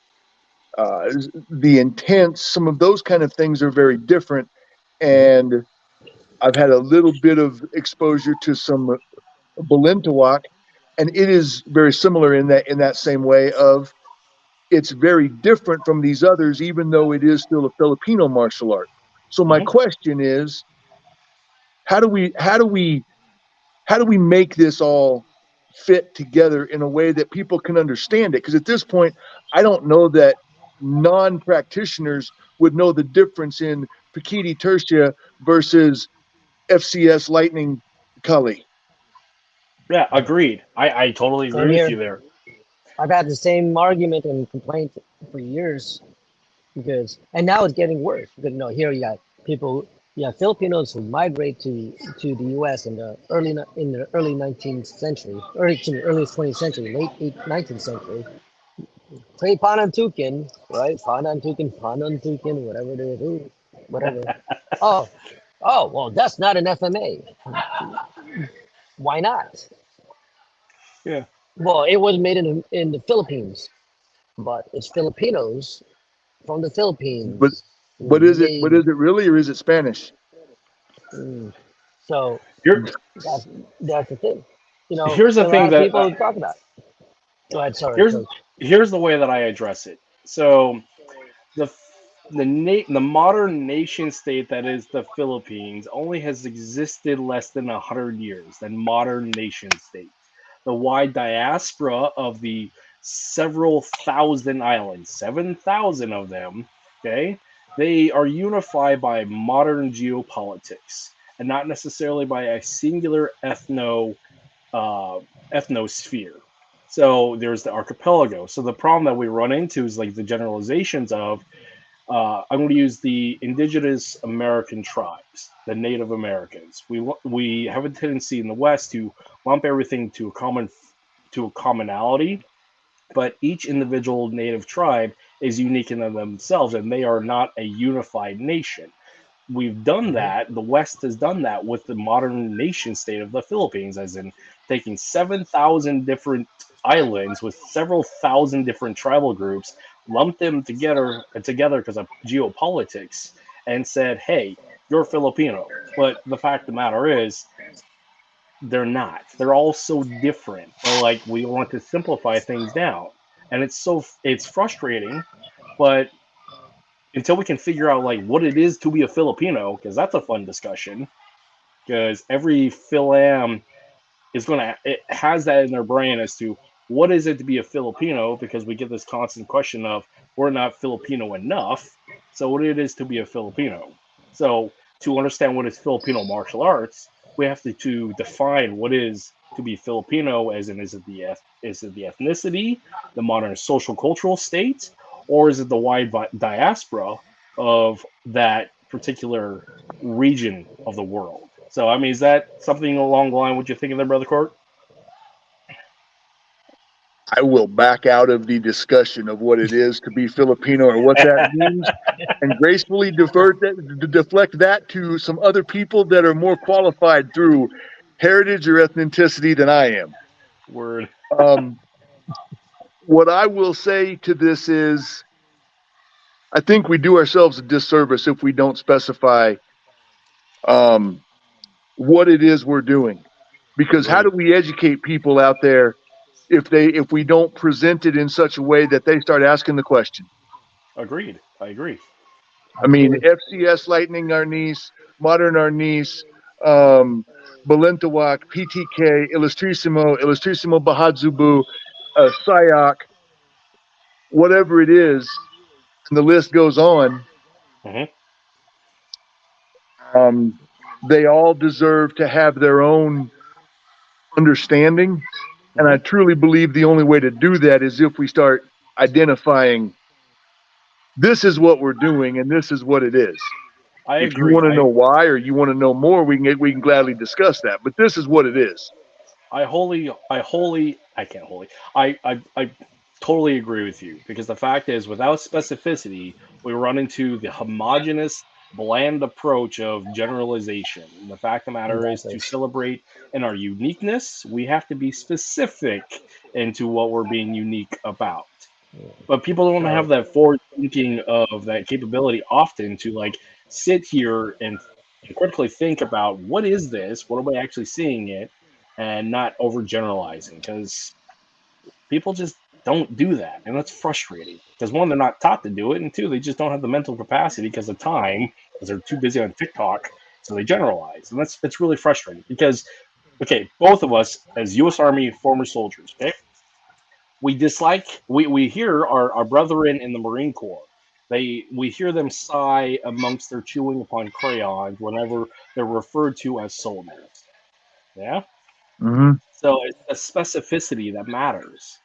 intent, some of those kind of things are very different. And I've had a little bit of exposure to some Balintawak, and it is very similar in that same way of it's very different from these others, even though it is still a Filipino martial art. So my question is, how do we make this all fit together in a way that people can understand it? Because at this point, I don't know that non-practitioners would know the difference in Pekiti Tirsia versus FCS Lightning Kali. Yeah, agreed. I totally Same agree with here. you there. I've had the same argument and complaint for years and now it's getting worse because here you got Filipinos who migrate to the U.S. in the early 19th century, early 20th century, late 19th century. Play Panantukan, right? Panantukan, whatever it is, whatever. oh, well, that's not an FMA. Why not? Yeah. Well, it was made in the Philippines, but it's Filipinos from the Philippines. But is it really, or is it Spanish? So that's the thing. Here's the thing that people talk about. Go ahead, sorry. Here's the way that I address it. So the modern nation state that is the Philippines only has existed less than 100 years. The modern nation state. The wide diaspora of the several thousand islands, 7,000 of them, okay, they are unified by modern geopolitics and not necessarily by a singular ethnosphere. So there's the archipelago. So the problem that we run into is like the generalizations of I'm going to use the indigenous American tribes, the Native Americans. We have a tendency in the West to lump everything to a commonality, but each individual Native tribe is unique in themselves, and they are not a unified nation. We've done that. The West has done that with the modern nation state of the Philippines, as in taking 7,000 different islands with several thousand different tribal groups, lumped them together because of geopolitics, and said, "Hey, you're Filipino." But the fact of the matter is, they're not. They're all so different. But like we want to simplify things down, and it's frustrating. But until we can figure out like what it is to be a Filipino, because that's a fun discussion. Because every Philam it has that in their brain as to what is it to be a Filipino, because we get this constant question of we're not Filipino enough. So what it is to be a Filipino. So to understand what is Filipino martial arts, we have to define what is to be Filipino, as in is it the ethnicity, the modern social cultural state, or is it the wide diaspora of that particular region of the world? So, I mean, is that something along the line what you're thinking there, Brother Court? I will back out of the discussion of what it is to be Filipino or what that means, and gracefully deflect that to some other people that are more qualified through heritage or ethnicity than I am. Word. What I will say to this is, I think we do ourselves a disservice if we don't specify what it is we're doing, because how do we educate people out there if we don't present it in such a way that they start asking the question? Agreed. I agree. I mean, FCS Lightning Arnis, Modern Arnis, Balintawak, PTK, Illustrissimo Bahadzubu, Sayak, whatever it is, and the list goes on. They all deserve to have their own understanding. And I truly believe the only way to do that is if we start identifying this is what we're doing and this is what it is. I if agree. you want to know why or you want to know more, we can gladly discuss that. But this is what it is. I totally agree with you, because the fact is, without specificity, we run into the homogenous, bland approach of generalization. And the fact of the matter is, to celebrate in our uniqueness, we have to be specific into what we're being unique about. But people don't have that forward thinking of that capability often to like sit here and critically think about what is this, what are we actually seeing it, and not overgeneralizing, because people just don't do that, and that's frustrating. Because one, they're not taught to do it, and two, they just don't have the mental capacity because of time, because they're too busy on TikTok, so they generalize, and it's really frustrating. Because, okay, both of us as U.S. Army former soldiers, okay, we hear our brethren in the Marine Corps. We hear them sigh amongst their chewing upon crayons whenever they're referred to as soldiers. Yeah. Mm-hmm. So it's the specificity that matters,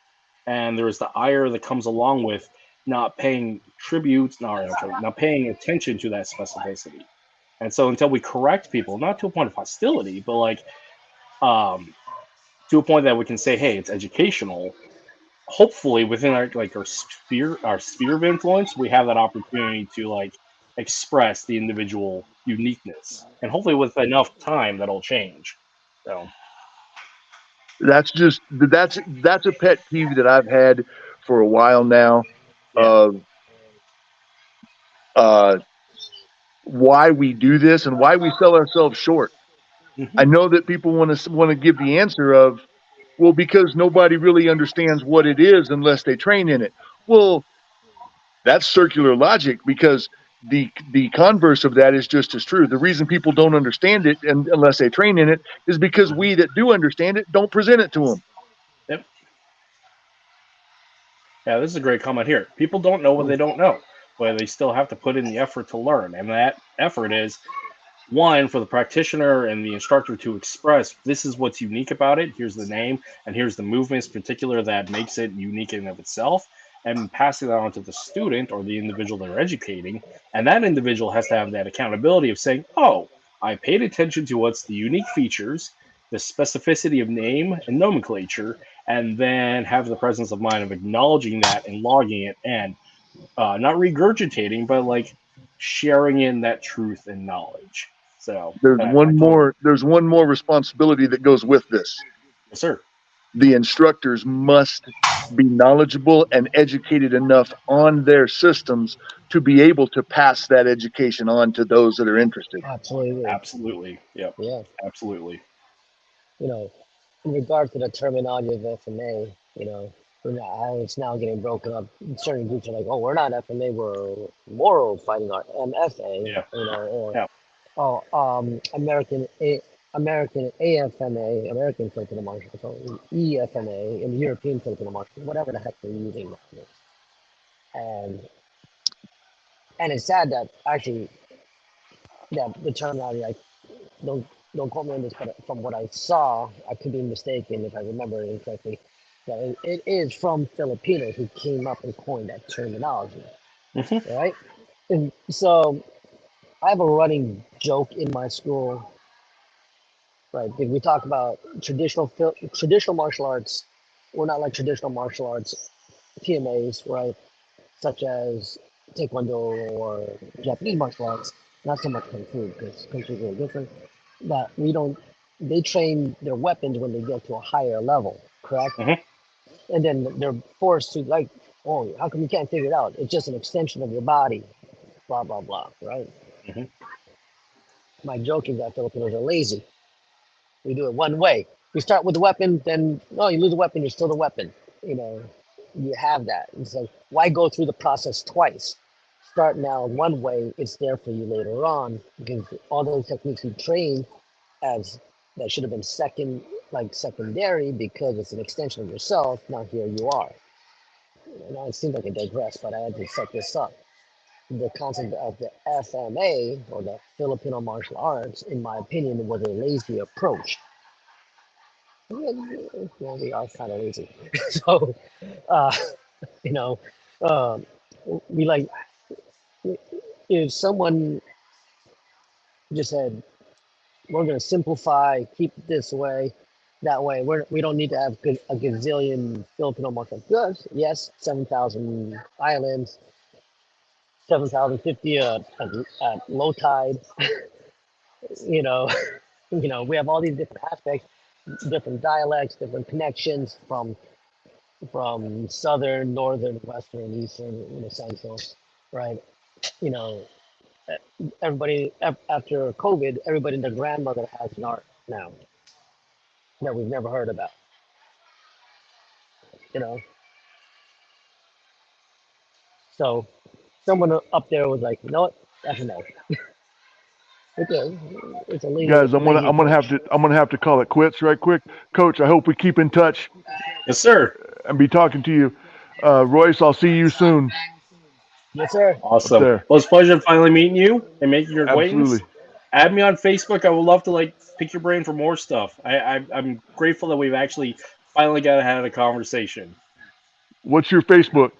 and there's the ire that comes along with not paying tribute, not paying attention to that specificity. And so until we correct people, not to a point of hostility, but like to a point that we can say, hey, it's educational. Hopefully, within our sphere of influence, we have that opportunity to like express the individual uniqueness, and hopefully, with enough time, that'll change. So. That's a pet peeve that I've had for a while now. Yeah. Why we do this and why we sell ourselves short. Mm-hmm. I know that people want to give the answer of, well, because nobody really understands what it is unless they train in it. Well, that's circular logic, because the converse of that is just as true. The reason people don't understand it unless they train in it is because we that do understand it don't present it to them. Yep. Yeah, this is a great comment here. People don't know what they don't know, but they still have to put in the effort to learn. And that effort is, one, for the practitioner and the instructor to express, this is what's unique about it. Here's the name, and here's the movements in particular that makes it unique in and of itself, and passing that on to the student or the individual they're educating. And that individual has to have that accountability of saying, oh, I paid attention to what's the unique features, the specificity of name and nomenclature, and then have the presence of mind of acknowledging that and logging it, and not regurgitating, but like sharing in that truth and knowledge. So there's one more responsibility that goes with this. Yes, sir. The instructors must be knowledgeable and educated enough on their systems to be able to pass that education on to those that are interested. Absolutely. Absolutely. Yep. Yeah. Absolutely. you know, in regard to the terminology of FMA, you know, how it's now getting broken up. Certain groups are like, oh, we're not FMA, we're moral fighting art, MFA, Yeah. you know, or Yeah. American AFMA, American Filipino Martial Arts, or EFMA, and European Filipino Martial Arts, whatever the heck they're using nowadays. And it's sad that actually that the terminology, I don't don't quote me on this, but from what I saw, I could be mistaken if I remember it correctly, that it is from Filipinos who came up and coined that terminology, Mhm. right? And so I have a running joke in my school, right? We talk about traditional martial arts. We're not like traditional martial arts TMAs, right? Such as Taekwondo or Japanese martial arts. Not so much Kung Fu because Kung Fu is very different. But we don't. They train their weapons when they get to a higher level, correct? Mhm. And then they're forced to like, oh, how come you can't figure it out? It's just an extension of your body, blah blah blah, right? Mhm. My joke is that Filipinos are lazy. We do it one way. We start with the weapon, then no, you lose the weapon, you're still the weapon. You know, you have that. It's like, why go through the process twice? Start now one way, it's there for you later on because all those techniques you train as that should have been secondary because it's an extension of yourself. Now here you are. Now it seems like I digress, but I had to set this up. The concept of the FMA or the Filipino martial arts, in my opinion, was a lazy approach. Well, we are kind of lazy. So, uh, you know, um, we like if someone just said, we're going to simplify, keep it this way, that way, we don't need to have a gazillion Filipino martial arts. Yes, 7,000 islands, 7,050 at low tide. You know, we have all these different aspects, different dialects, different connections from southern, northern, western, eastern, central, right? You know, everybody after COVID, everybody and their grandmother has an art now that we've never heard about. You know, so someone up there was like, you know what? That's enough. It's a Guys, lazy approach. I'm gonna have to call it quits right quick. Coach, I hope we keep in touch Yes, sir. and be talking to you. Royce, I'll see you soon Yes, sir. up Awesome. there. Well, it's a pleasure finally meeting you and making your acquaintance. Absolutely. Add me on Facebook. I would love to pick your brain for more stuff. I'm grateful that we've actually finally got to have a conversation. What's your Facebook?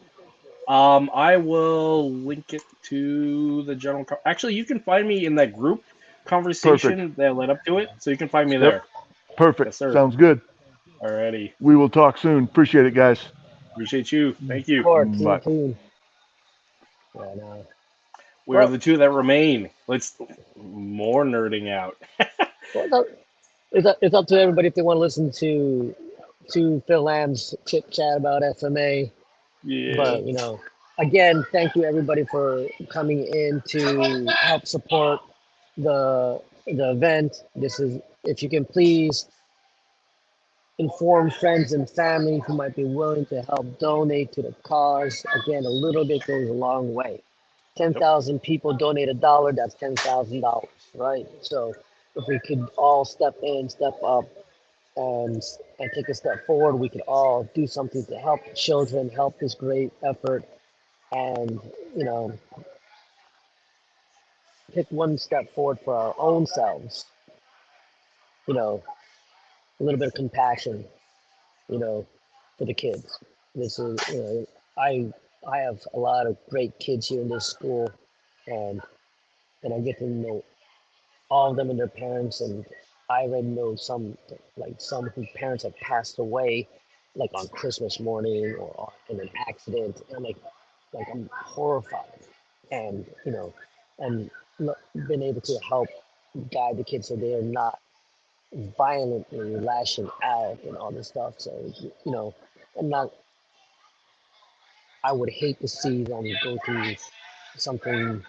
I will link it to the general. Actually, you can find me in that group Perfect. conversation that led up to it, so you can find me Yep. there. Perfect. Yes, sir. Sounds good. Alrighty. We will talk soon. Appreciate it, guys. Appreciate you. Thank you. Court, see you Bye. soon. Yeah, no. We are Well, the two that remain. Let's more nerding out. well, it's up to everybody if they want to listen to Phil Lamb's chit chat about FMA. Yeah. But again, thank you everybody for coming in to help support the event. This is if you can please inform friends and family who might be willing to help donate to the cause. Again, a little bit goes a long way. Ten Yep. thousand people donate $1, that's $10,000, right? So if we could all step in, step up, and take a step forward, we could all do something to help children, help this great effort, and you know, take one step forward for our own selves. You know, a little bit of compassion. You know, for the kids. This is, I have a lot of great kids here in this school, and I get to know all of them and their parents, and I already know some whose parents have passed away, like on Christmas morning or in an accident, and I'm horrified, and and been able to help guide the kids so they are not violently lashing out and all this stuff. So I'm not. I would hate to see them go through something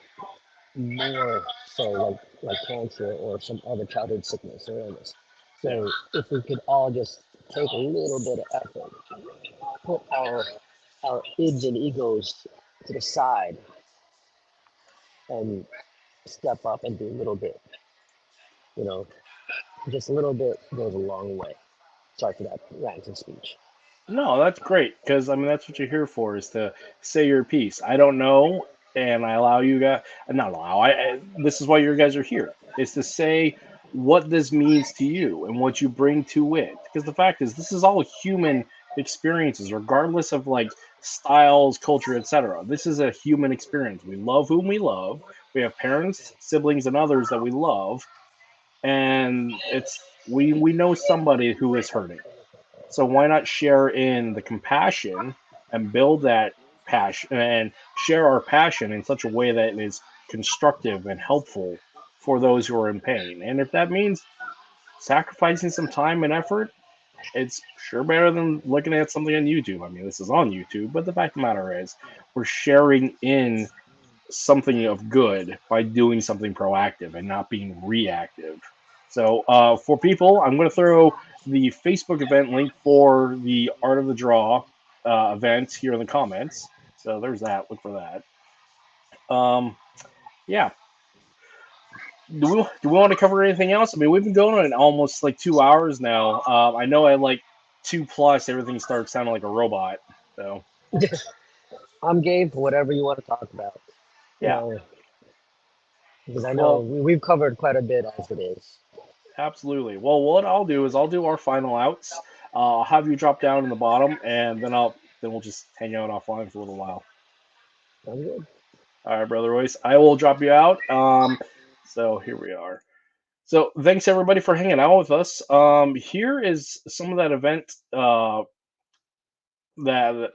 more so like cancer or some other childhood sickness or illness. So if we could all just take a little bit of effort, put our ids and egos to the side and step up and do a little bit, you know, just a little bit goes a long way. Sorry for that ranting speech. No, that's great because I mean that's what you're here for is to say your piece. I don't know, and I allow you guys. Not allow. This is why you guys are here. Is to say what this means to you and what you bring to it. Because the fact is, this is all human experiences, regardless of like styles, culture, etc. This is a human experience. We love whom we love. We have parents, siblings, and others that we love, and we know somebody who is hurting. So why not share in the compassion and build that passion and share our passion in such a way that is constructive and helpful for those who are in pain? And if that means sacrificing some time and effort, it's sure better than looking at something on YouTube. I mean, this is on YouTube, but the fact of the matter is, we're sharing in something of good by doing something proactive and not being reactive. So, for people, I'm going to throw the Facebook event link for the Art of the Draw event here in the comments. So there's that. Look for that. Yeah. Do we want to cover anything else? I mean, we've been going on almost like 2 hours now. I know at like 2+, everything starts sounding like a robot. So I'm game for whatever you want to talk about. You yeah. know, because I know Well, we've covered quite a bit as it is. absolutely. Well, what I'll do is I'll do our final outs. I'll have you drop down in the bottom, and then we'll just hang out offline for a little while. Sounds good. All right, brother Royce. I will drop you out. So here we are. So thanks everybody for hanging out with us. Here is some of that event that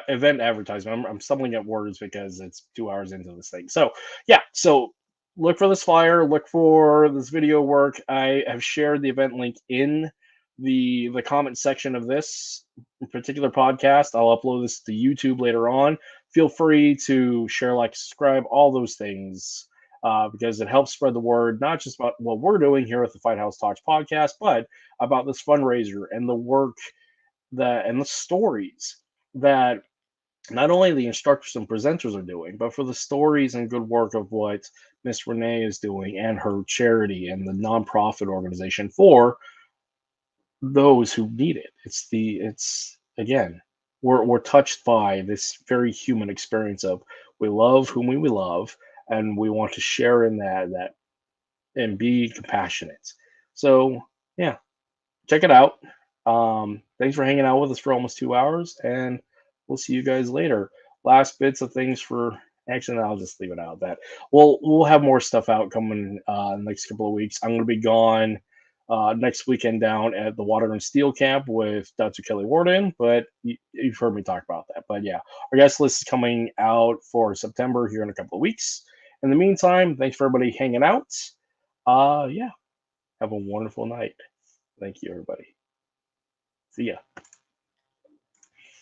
event advertisement. I'm stumbling at words because it's 2 hours into this thing. So yeah, so look for this flyer, look for this video work. I have shared the event link in the comment section of this particular podcast. I'll upload this to YouTube later on. Feel free to share, like, subscribe, all those things. Because it helps spread the word, not just about what we're doing here at the Fight House Talks podcast, but about this fundraiser and the work and the stories that not only the instructors and presenters are doing, but for the stories and good work of what Miss Renee is doing and her charity and the nonprofit organization for those who need it. It's again, we're touched by this very human experience of we love whom we love, and we want to share in that and be compassionate. So yeah, check it out. Thanks for hanging out with us for almost 2 hours, and we'll see you guys later. Last bits of things for actually, I'll just leave it out. That we'll have more stuff out coming in the next couple of weeks. I'm going to be gone next weekend down at the Water and Steel Camp with Dr. Kelly Warden, but you've heard me talk about that. But yeah, our guest list is coming out for September here in a couple of weeks. In the meantime, thanks for everybody hanging out. Yeah, have a wonderful night. Thank you, everybody. See ya.